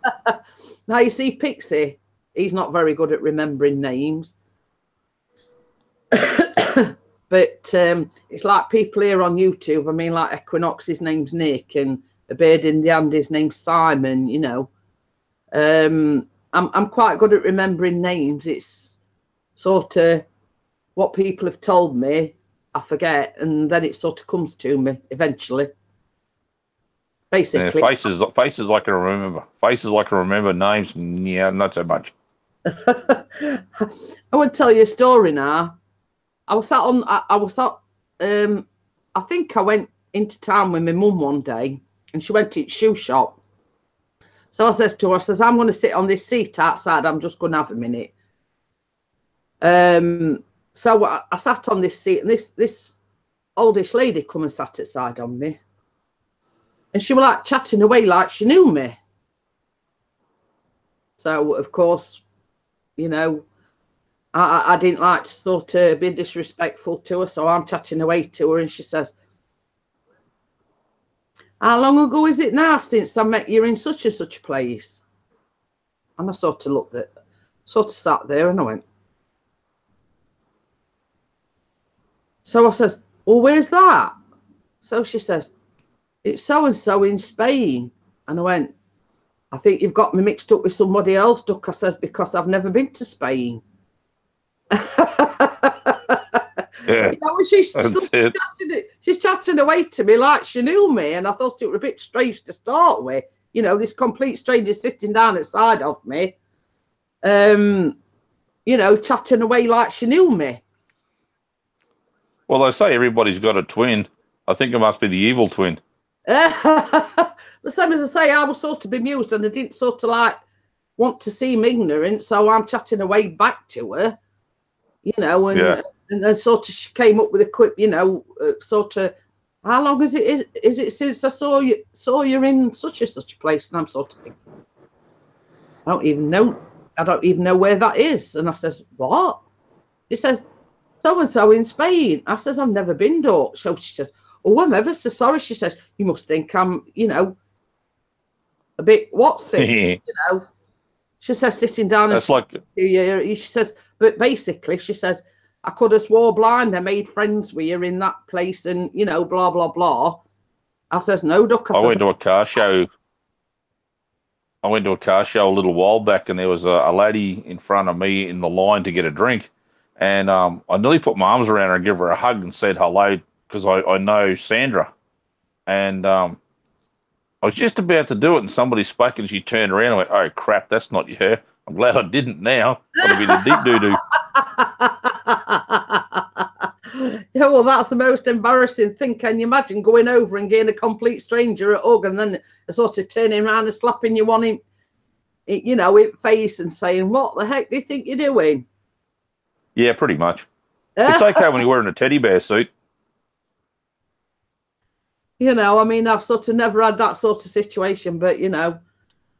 Now, you see, Pixie, he's not very good at remembering names. But it's like people here on YouTube. I mean, like Equinox, his name's Nick, and a bird in the hand, his name's Simon, I'm quite good at remembering names. It's sort of what people have told me, I forget, and then it sort of comes to me eventually. Basically. Yeah, faces I can remember. Faces I can remember. Names, yeah, not so much. I would tell you a story now. I think I went into town with my mum one day, and she went to the shoe shop. So I says to her, I'm going to sit on this seat outside. I'm just going to have a minute. So I sat on this seat, and this oldish lady come and sat aside on me. And she was like chatting away like she knew me. So, of course, I didn't like to sort of be disrespectful to her. So I'm chatting away to her, and she says, how long ago is it now since I met you in such and such a place? And I sort of looked at sort of sat there and I went. So I says, well, where's that? So she says, it's so-and-so in Spain. And I went, I think you've got me mixed up with somebody else, Duck. I says, because I've never been to Spain. Yeah. You know, she's chatting away to me like she knew me, and I thought it was a bit strange to start with. You know, this complete stranger sitting down at the side of me, you know, chatting away like she knew me. Well, they say everybody's got a twin. I think it must be the evil twin. The same as I say, I was sort of bemused and I didn't sort of like want to seem ignorant, so I'm chatting away back to her, you know, and then sort of she came up with a quick, you know, sort of, how long is it since I saw you in such a place? And I'm sort of thinking, I don't even know where that is. And I says, what? She says, so-and-so in Spain. I says, I've never been to. So she says, oh, I'm ever so sorry. She says, you must think I'm, you know, a bit what's it, you know. She says, sitting down and she says, but basically, she says, I could have swore blind I made friends with you in that place and, you know, blah, blah, blah. I says, no, Duck. I went to a car show. I went to a car show a little while back, and there was a lady in front of me in the line to get a drink. And I nearly put my arms around her and give her a hug and said hello, because I know Sandra. And I was just about to do it, and somebody spoke, and she turned around and went, oh, crap, that's not her. I'm glad I didn't now. That'd be the deep doo-doo. Yeah, well, that's the most embarrassing thing. Can you imagine going over and getting a complete stranger at hug and then sort of turning around and slapping you on him, you know, in face and saying, what the heck do you think you're doing? Yeah, pretty much. It's okay when you're wearing a teddy bear suit. You know, I mean, I've sort of never had that sort of situation, but, you know,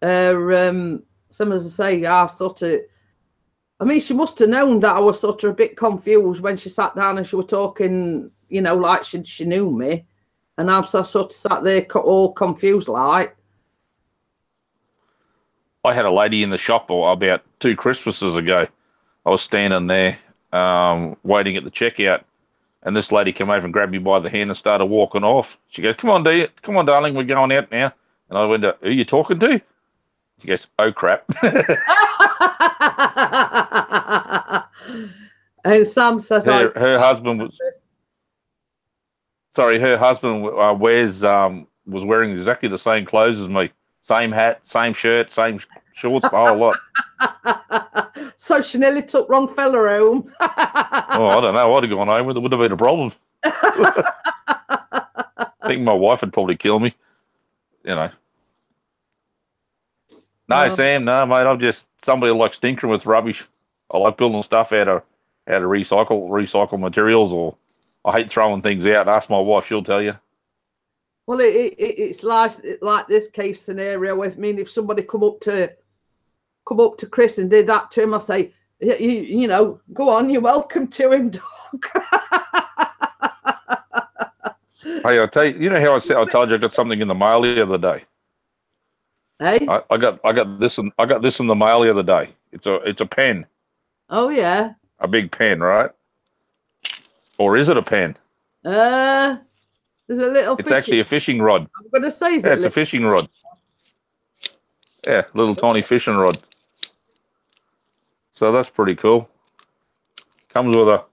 some as I say, I sort of, I mean, she must have known that I was sort of a bit confused when she sat down and she was talking, you know, like she knew me. And I'm sort of sat there all confused like. I had a lady in the shop about 2 Christmases ago. I was standing there waiting at the checkout, and this lady came over and grabbed me by the hand and started walking off. She goes, come on, darling, we're going out now. And I went, who are you talking to? She goes, oh, crap. And Sam says, her husband was wearing exactly the same clothes as me. Same hat, same shirt, same shorts, the whole lot. So she nearly took wrong fella home. Oh, I don't know. I'd have gone home with it. Would have been a problem. I think my wife would probably kill me. You know. No, Sam, no, mate. I'm just somebody who likes tinkering with rubbish. I like building stuff out of recycle materials, or I hate throwing things out. Ask my wife; she'll tell you. Well, it's like this case scenario. I mean, if somebody come up to Chris and did that to him, I say, you know, go on, you're welcome to him, dog. Hey, I tell you, you know how I told you I got something in the mail the other day. Hey, I got this in the mail the other day. It's a pen. Oh yeah. A big pen, right? Or is it a pen? There's a little. It's actually a fishing rod. I'm gonna say it's a fishing rod. Yeah, little tiny fishing rod. So that's pretty cool. Comes with a,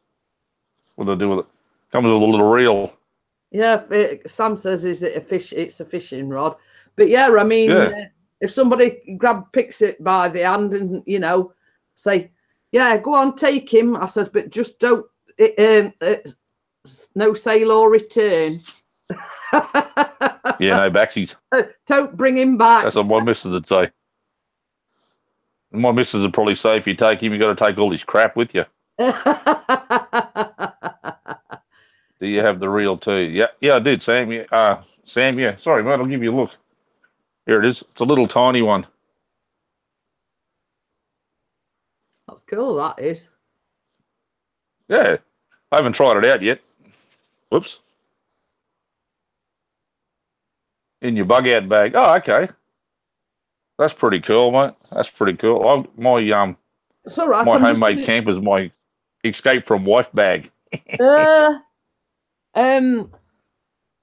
what do I do with it? Comes with a little reel. Yeah, Sam says, "Is it a fish? It's a fishing rod." But yeah, I mean, if somebody picks it by the hand and, you know, say, "Yeah, go on, take him," I says, "But just don't, no sale or return." Yeah, no backsies. Don't bring him back. That's what my missus would say. My missus would probably say, if you take him, you got to take all his crap with you. Do you have the reel too? Yeah, I did, Sam. Sam, yeah. Sorry, mate, I'll give you a look. Here it is. It's a little tiny one. That's cool, that is. Yeah. I haven't tried it out yet. Whoops. In your bug out bag. Oh, okay. That's pretty cool, mate. That's pretty cool. It's all right. My I'm just homemade gonna- camper's my escape from wife bag. I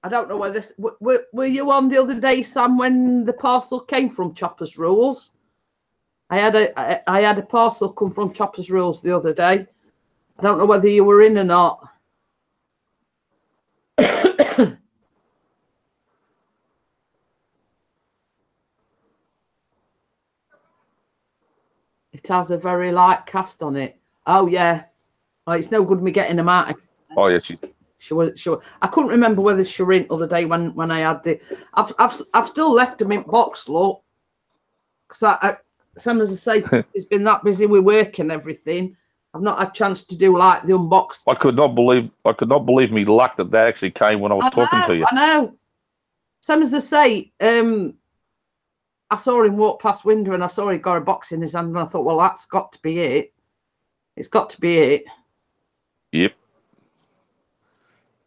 don't know whether this were you on the other day, Sam, when the parcel came from Choppers Rules? I had a parcel come from Choppers Rules the other day. I don't know whether you were in or not. It has a very light cast on it. Oh yeah. Oh, it's no good me getting them out. Oh yeah, She was. I couldn't remember whether she were in the other day when I had the. I've still left them in box, look, because some as I say, it's been that busy with work and everything. I've not had a chance to do like the unbox. I could not believe me luck that actually came when I was talking to you. I know. Some as I say, I saw him walk past window and I saw he got a box in his hand and I thought, well, that's got to be it. It's got to be it. Yep.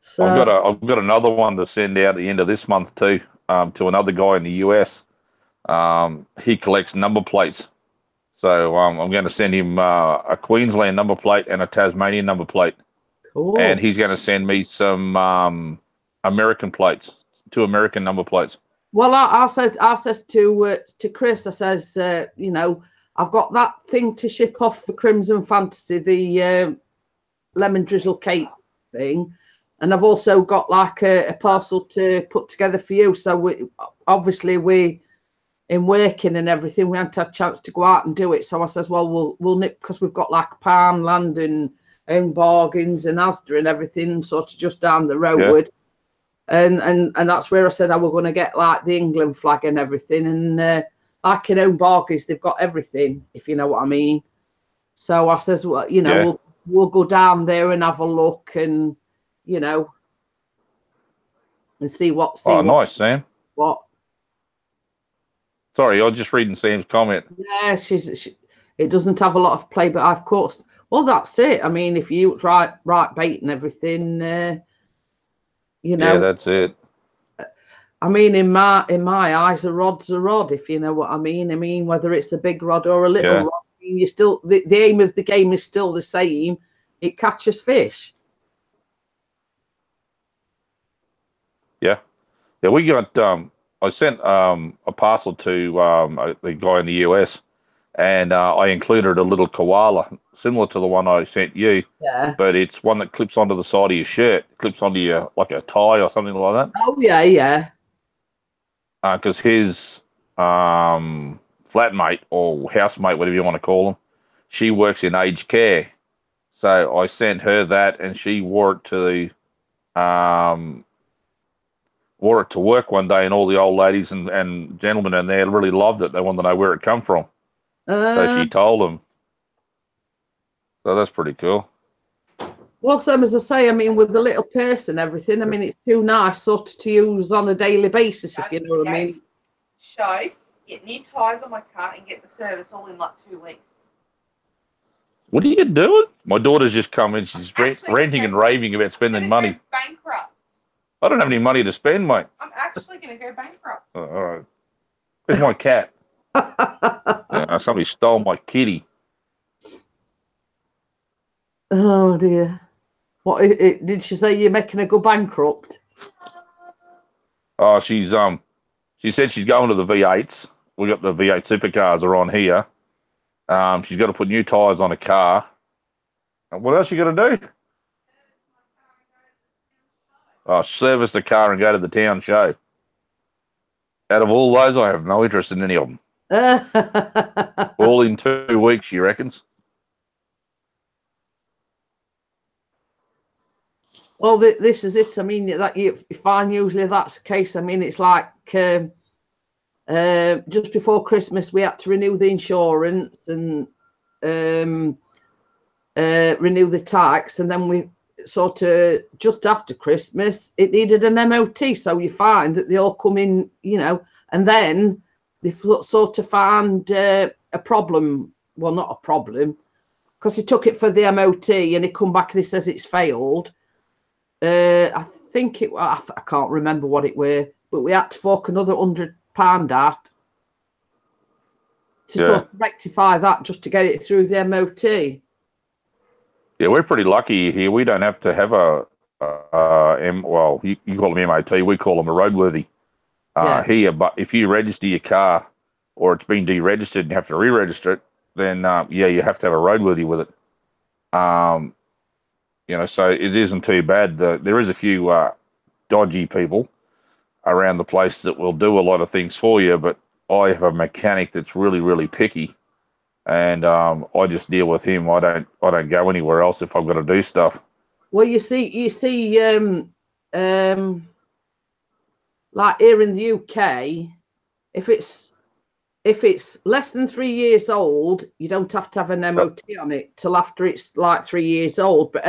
So I've got another one to send out at the end of this month too, to another guy in the US. He collects number plates, so I'm going to send him a Queensland number plate and a Tasmanian number plate, cool. and he's going to send me some American plates, 2 American number plates. Well, I said to Chris, I says, you know, I've got that thing to ship off for Crimson Fantasy, the lemon drizzle cake thing. And I've also got like a parcel to put together for you. So we in working and everything, we hadn't had a chance to go out and do it. So I says, well, we'll nip because we've got like Palmland and Home Bargains and Asda and everything sort of just down the road. Yeah. And that's where I said I were going to get like the England flag and everything. And like in Home Bargains, they've got everything, if you know what I mean. So I says, well, you know, yeah, we'll go down there and have a look and, you know, and see what. Nice, Sam. What? Sorry, I was just reading Sam's comment. Yeah, it doesn't have a lot of play, but of course. Well, that's it. I mean, if you right bait and everything, you know. Yeah, that's it. I mean, in my eyes, a rod's a rod, if you know what I mean. I mean, whether it's a big rod or a little rod, I mean, you still the aim of the game is still the same. It catches fish. Yeah, we got. I sent a parcel to the guy in the US, and I included a little koala similar to the one I sent you. Yeah. But it's one that clips onto the side of your shirt, clips onto your like a tie or something like that. Oh yeah, yeah. Because his flatmate or housemate, whatever you want to call them, she works in aged care. So I sent her that, and she wore it to work one day, and all the old ladies and gentlemen in there really loved it. They wanted to know where it come from. So she told them. So that's pretty cool. Well, same as I say, I mean, with the little purse and everything, I mean, it's too nice sort of to use on a daily basis, if you know what I mean. Show, get new tyres on my car and get the service all in like 2 weeks. What are you doing? My daughter's just come in. She's ranting and raving about spending money. Go bankrupt. I don't have any money to spend, mate. I'm actually going to go bankrupt. All right. Where's my cat? Somebody stole my kitty. Oh dear. What did she say? You're making her go bankrupt? Oh, she said she's going to the V8s. We got the V8 supercars are on here. She's got to put new tyres on a car. What else you got to do? Service the car and go to the town show. Out of all those, I have no interest in any of them. All in 2 weeks, she reckons. Well, this is it. I mean, that you find usually that's the case. I mean, it's like just before Christmas, we had to renew the insurance and renew the tax, and then we sort of just after Christmas, it needed an MOT. So you find that they all come in, you know, and then they sort of found a problem. Well, not a problem, because he took it for the MOT and he come back and he says it's failed. I think I can't remember what it were, but we had to fork another £100 out. to sort of rectify that, just to get it through the MOT. Yeah, we're pretty lucky here. We don't have to have well, you call them MOT, we call them a roadworthy here. But if you register your car or it's been deregistered and you have to re-register it, then yeah, you have to have a roadworthy with it. You know, so it isn't too bad. There is a few dodgy people around the place that will do a lot of things for you, but I have a mechanic that's really, really picky, and I just deal with him. I don't go anywhere else if I've got to do stuff. Well, you see, like here in the UK, if it's less than 3 years old, you don't have to have an MOT on it till after it's like 3 years old. But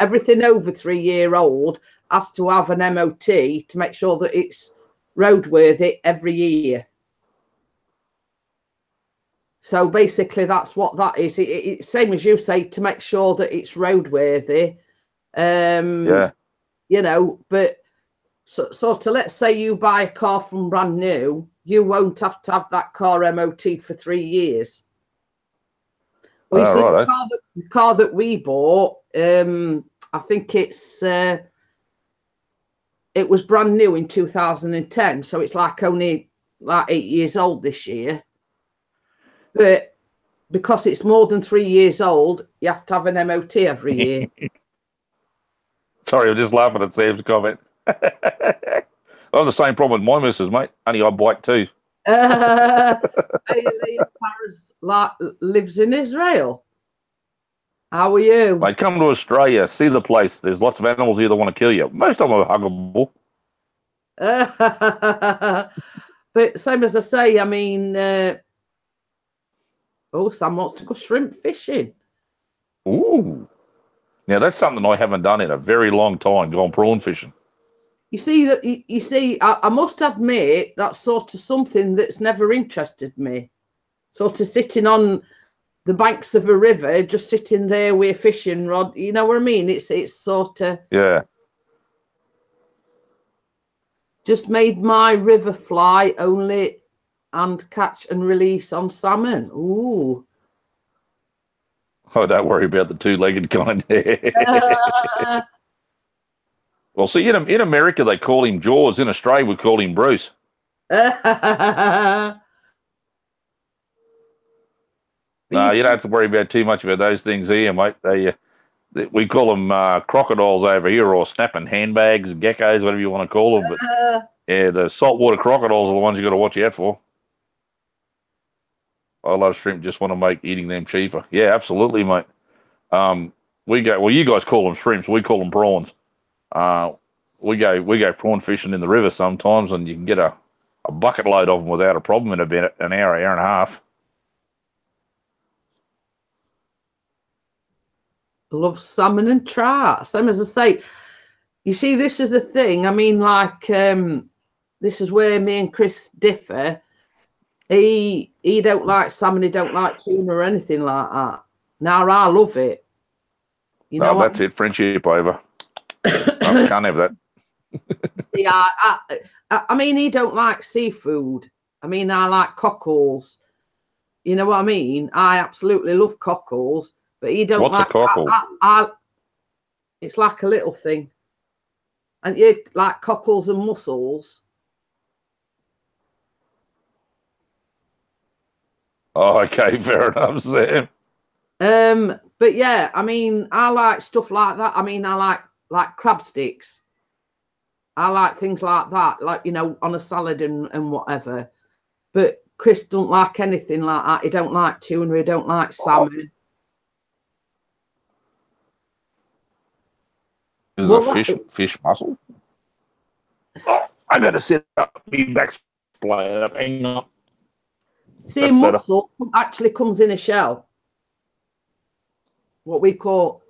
everything over 3 year old has to have an MOT to make sure that it's roadworthy every year. So basically, that's what that is. It's same as you say, to make sure that it's roadworthy. You know, but so let's say you buy a car from brand new, you won't have to have that car MOT'd for 3 years. Well, you see, the car that we bought, I think it was brand new in 2010, so it's like only like 8 years old this year. But because it's more than 3 years old, you have to have an MOT every year. Sorry, I'm just laughing at Sam's comment. I have the same problem with my missus, mate. Only I bike too. Paris lives in Israel. How are you? Mate, come to Australia, see the place. There's lots of animals here that want to kill you. Most of them are huggable. But same as I say, I mean, Sam wants to go shrimp fishing. Ooh. Now, that's something I haven't done in a very long time, gone prawn fishing. You see, I must admit that's sort of something that's never interested me. Sort of sitting on the banks of a river, just sitting there with a fishing rod. You know what I mean? It's sort of just made my river fly only and catch and release on salmon. Ooh. Oh, don't worry about the two-legged kind. Well, see, in America, they call him Jaws. In Australia, we call him Bruce. No, you don't have to worry about too much about those things here, mate. We call them crocodiles over here, or snapping handbags, geckos, whatever you want to call them. But yeah, the saltwater crocodiles are the ones you got to watch out for. I love shrimp. Just want to make eating them cheaper. Yeah, absolutely, mate. Well, you guys call them shrimps. We call them prawns. We go prawn fishing in the river sometimes, and you can get a bucket load of them without a problem in about an hour and a half. Love salmon and trout. Same as I say, you see, this is the thing. I mean, like, this is where me and Chris differ. He don't like salmon, he don't like tuna or anything like that. Now I love it. You know, that's it. Friendship over. I can't have that. See, I mean, he don't like seafood. I mean, I like cockles. You know what I mean? I absolutely love cockles, but he don't like. What's a cockle? It's like a little thing, and you like cockles and mussels. Oh, okay, fair enough, Sam. But yeah, I mean, I like stuff like that. I mean, I like crab sticks. I like things like that, like, you know, on a salad and whatever. But Chris don't like anything like that. He don't like tuna. He don't like salmon. Is a fish mussel? Oh, I gotta sit up. My back's playing up. Hang on. See, mussel actually comes in a shell. What we call,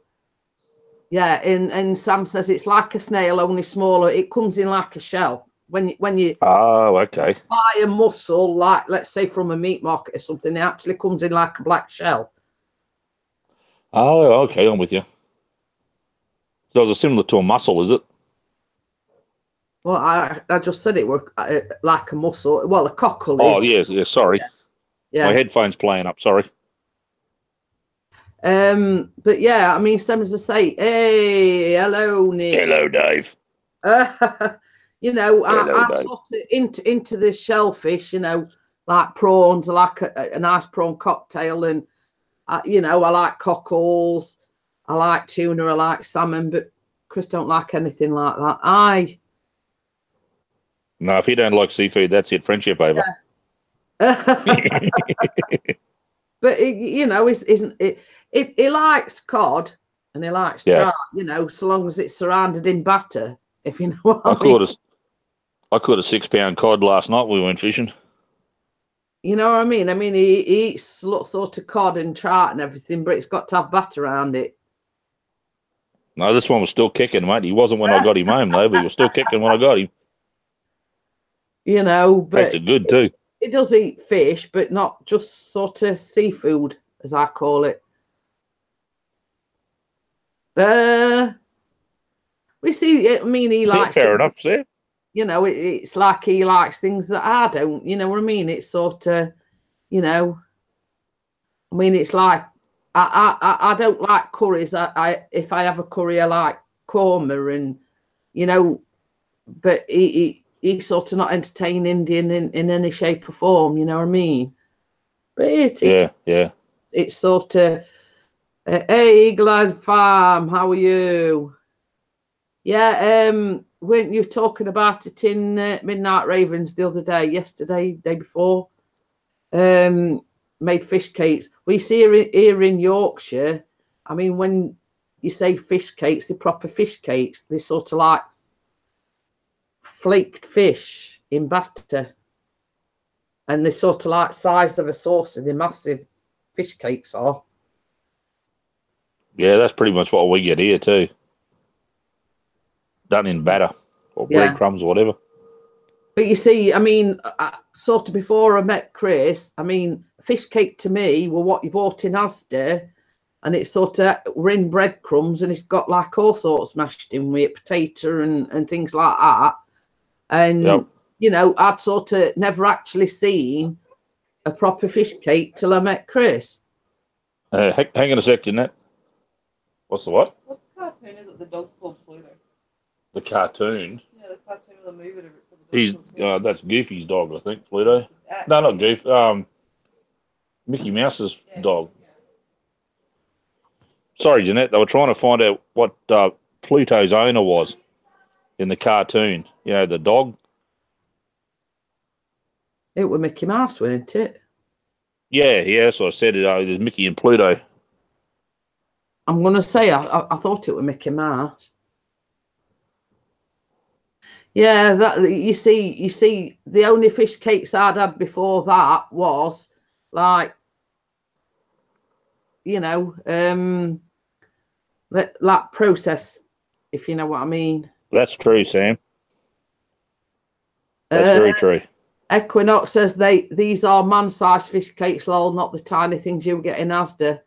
yeah, and Sam says it's like a snail, only smaller. It comes in like a shell. When you okay, buy a mussel, like, let's say from a meat market or something, it actually comes in like a black shell. Oh, okay, I'm with you. So it's similar to a mussel, is it? Well, I just said it were like a mussel. Well, a cockle is. Oh, yeah, sorry. Yeah. My headphones playing up. Sorry. But yeah, I mean, same as I say, hey, hello, Nick. Hello, Dave. You know, Hello, I'm Dave. sort of into the shellfish, you know, like prawns. I like a nice prawn cocktail, and you know, I like cockles, I like tuna, I like salmon, but Chris don't like anything like that. No, if you don't like seafood, that's it. Friendship over. Yeah. But you know, isn't it? He likes cod and he likes trout. You know, so long as it's surrounded in batter. If you know what I mean. I caught a 6-pound cod last night. We went fishing. You know what I mean? I mean, he eats sort of cod and trout and everything, but it's got to have batter around it. No, this one was still kicking, mate. He wasn't when I got him home, though, but he was still kicking when I got him. You know, but Tasted good, too. He does eat fish, but not just sort of seafood, as I call it. We see, I mean, he likes... Fair enough, there. You know, it's like he likes things that I don't, you know what I mean? It's sort of, you know, I mean, it's like, I don't like curries. If I have a curry, I like korma and, you know, but he's sort of not entertaining Indian in any shape or form, you know what I mean? But it's sort of, hey, Eagle Eye Farm, how are you? Yeah, weren't you talking about it in Midnight Ravens the other day, yesterday, day before? Made fish cakes. We see here in Yorkshire, I mean, when you say fish cakes, they're proper fish cakes. They're sort of like flaked fish in batter. And they're sort of like size of a saucer. They're massive fish cakes are. Yeah, that's pretty much what we get here, too. Done in batter or breadcrumbs or whatever. But you see, I mean, sort of before I met Chris, I mean, fish cake to me were what you bought in Asda, and it's sort of, we're in breadcrumbs, and it's got like all sorts mashed in with it, potato and things like that. And, you know, I'd sort of never actually seen a proper fish cake till I met Chris. Hang on a sec, Jeanette. What's the what? What cartoon is it? The dog's called Pluto. The cartoon? Yeah, the cartoon of the movie. It's that's Goofy's dog, I think, Pluto. No, not Goof. Mickey Mouse's dog. Sorry, Jeanette. They were trying to find out what Pluto's owner was in the cartoon. You know, the dog. It was Mickey Mouse, wasn't it? Yeah. So I said there's Mickey and Pluto. I'm going to say I thought it was Mickey Mouse. Yeah, that you see, the only fish cakes I'd had before that was like, you know, like process, if you know what I mean. That's true, Sam. That's very true. Equinox says these are man-sized fish cakes, lol, not the tiny things you get in Asda.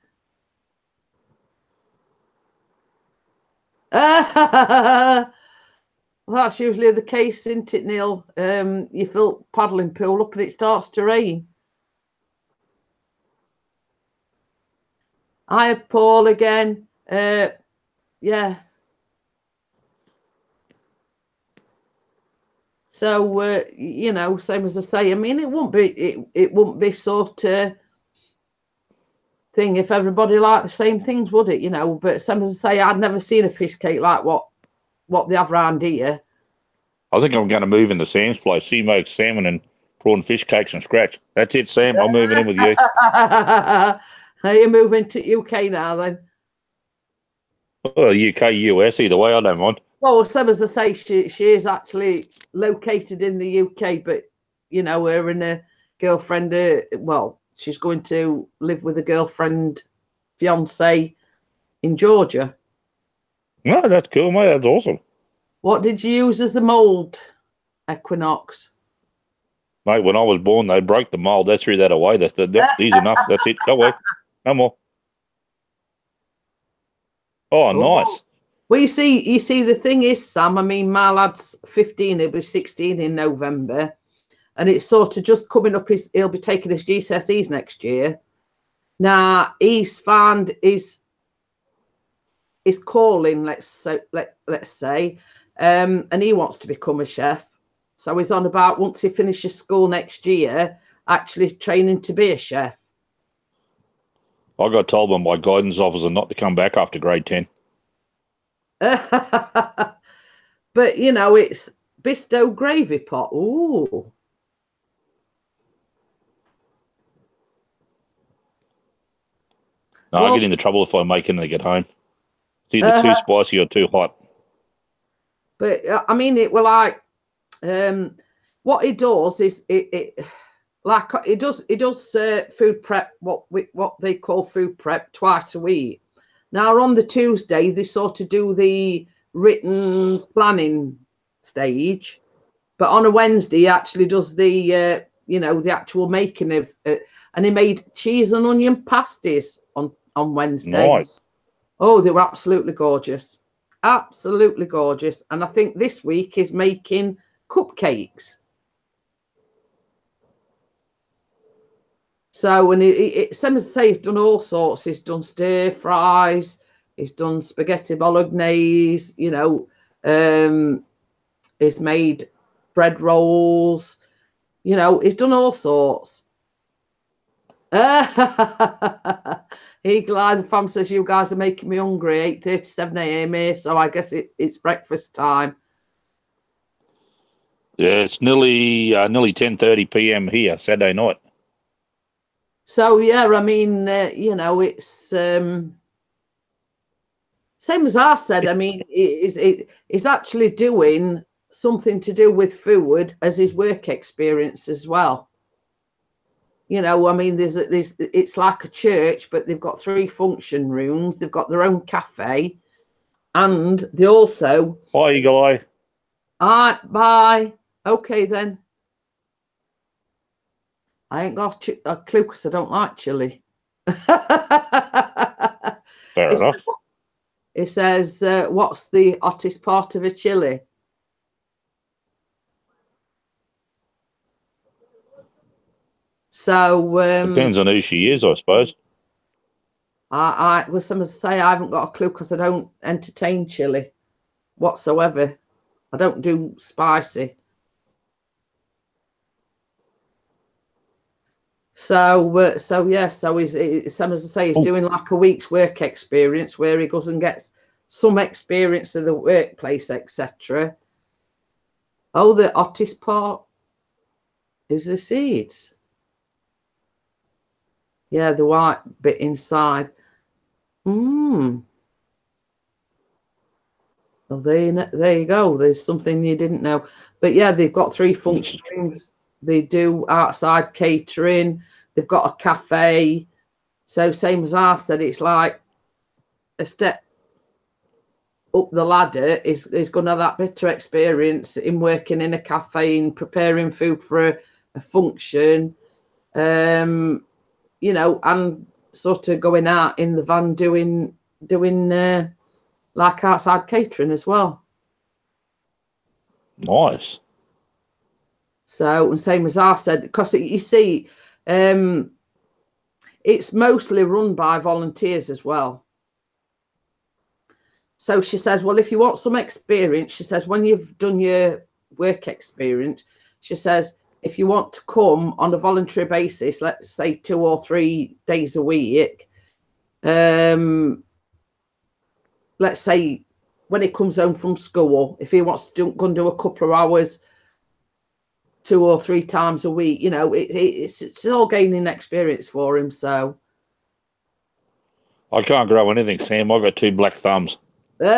That's usually the case, isn't it, Neil? You fill paddling pool up and it starts to rain. Hi, Paul again. Yeah. So you know, same as I say. I mean, it wouldn't be sort of thing if everybody liked the same things, would it? You know, but same as I say, I'd never seen a fish cake like what they have round here. I think I'm going to move into Sam's place. She makes salmon and prawn fish cakes from scratch. That's it, Sam. I'm moving in with you. Are you moving to UK now then? Well, UK, US, either way, I don't mind. Well, same as I say, she is actually located in the UK, but you know, her and a girlfriend. Well, she's going to live with a girlfriend, fiance, in Georgia. No, that's cool, mate. That's awesome. What did you use as the mould, Equinox? Mate, when I was born, they broke the mould. They threw that away. That's easy enough. That's it. Go away. No more. Oh, nice. Well, you see, the thing is, Sam, I mean, my lad's 15, he'll be 16 in November. and it's sort of just coming up. He'll be taking his GCSEs next year. Now he's found his calling, let's say, and he wants to become a chef. So he's on about, once he finishes school next year, actually training to be a chef. I got told by my guidance officer not to come back after grade 10. But you know, it's Bisto gravy pot. Ooh. No, I get into trouble if I make it and I get home. It's either too spicy or too hot. But I mean, it will like what he does is it does food prep, what they call food prep, twice a week. Now on the Tuesday they sort of do the written planning stage, but on a Wednesday he actually does the you know, the actual making of and he made cheese and onion pasties on Wednesday. Nice. Oh, they were absolutely gorgeous. Absolutely gorgeous. And I think this week he's making cupcakes. So, and same as I say, he's done all sorts. He's done stir fries. He's done spaghetti bolognese. You know, he's made bread rolls. You know, he's done all sorts. Eagle Eye, the fam says, you guys are making me hungry. 8:37 a.m. here, so I guess it's breakfast time. Yeah, it's nearly 10:30 p.m. here, Saturday night. So yeah, I mean, you know, it's same as I said. I mean, it's actually doing something to do with food as his work experience as well. You know, I mean, it's like a church, but they've got 3 function rooms. They've got their own cafe, and they also. Bye, Eagle Eye. All right, bye. Okay then. I ain't got a clue because I don't like chili. Fair enough. It says, what's the hottest part of a chili? So depends on who she is, I suppose. Well, some say I haven't got a clue because I don't entertain chili whatsoever. I don't do spicy. So yeah, so he's some, as I say, he's doing like a week's work experience where he goes and gets some experience of the workplace, etc. Oh, the hottest part is the seeds. Yeah, the white bit inside. Well, there you go. There's something you didn't know. But yeah, they've got 3 functions. They do outside catering. They've got a cafe. So same as I said, it's like a step up the ladder is going to have that better experience in working in a cafe and preparing food for a function. You know, and sort of going out in the van doing like outside catering as well. Nice. So, and same as I said, because you see, it's mostly run by volunteers as well. So she says, well, if you want some experience, she says, when you've done your work experience, she says, if you want to come on a voluntary basis, let's say 2 or 3 days a week, let's say when he comes home from school, if he wants to go and do a couple of hours 2 or 3 times a week, you know, it's all gaining experience for him. So I can't grow anything, Sam. I've got 2 black thumbs. Some,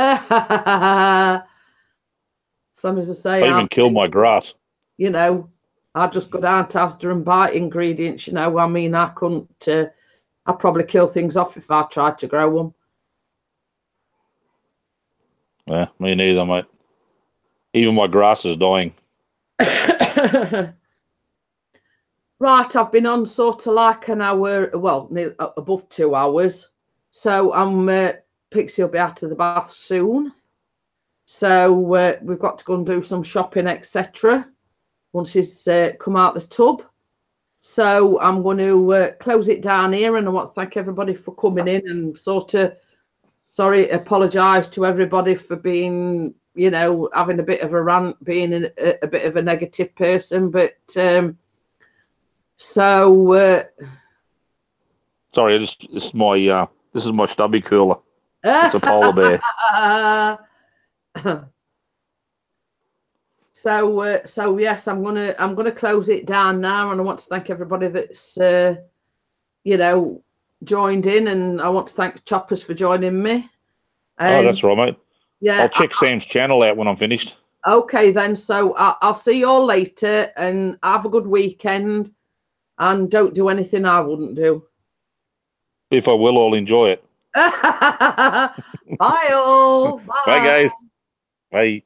as I say, I even kill my grass. You know, I just go down to Asda and buy ingredients. You know, I mean, I couldn't. I'd probably kill things off if I tried to grow them. Yeah, me neither, mate. Even my grass is dying. Right, I've been on sort of like an hour, well, above 2 hours. So Pixie will be out of the bath soon. So we've got to go and do some shopping, etc. once he's come out the tub. So I'm going to close it down here, and I want to thank everybody for coming in and apologise to everybody for being, you know, having a bit of a rant, being a bit of a negative person, but sorry, this is my stubby cooler. It's a polar bear. So yes, I'm gonna close it down now, and I want to thank everybody that's you know, joined in, and I want to thank Choppers for joining me. Oh, that's right, mate. Yeah, I'll check Sam's channel out when I'm finished. Okay, then. So I'll see you all later, and have a good weekend, and don't do anything I wouldn't do. If I will, I'll enjoy it. Bye all. Bye. Bye, guys. Bye.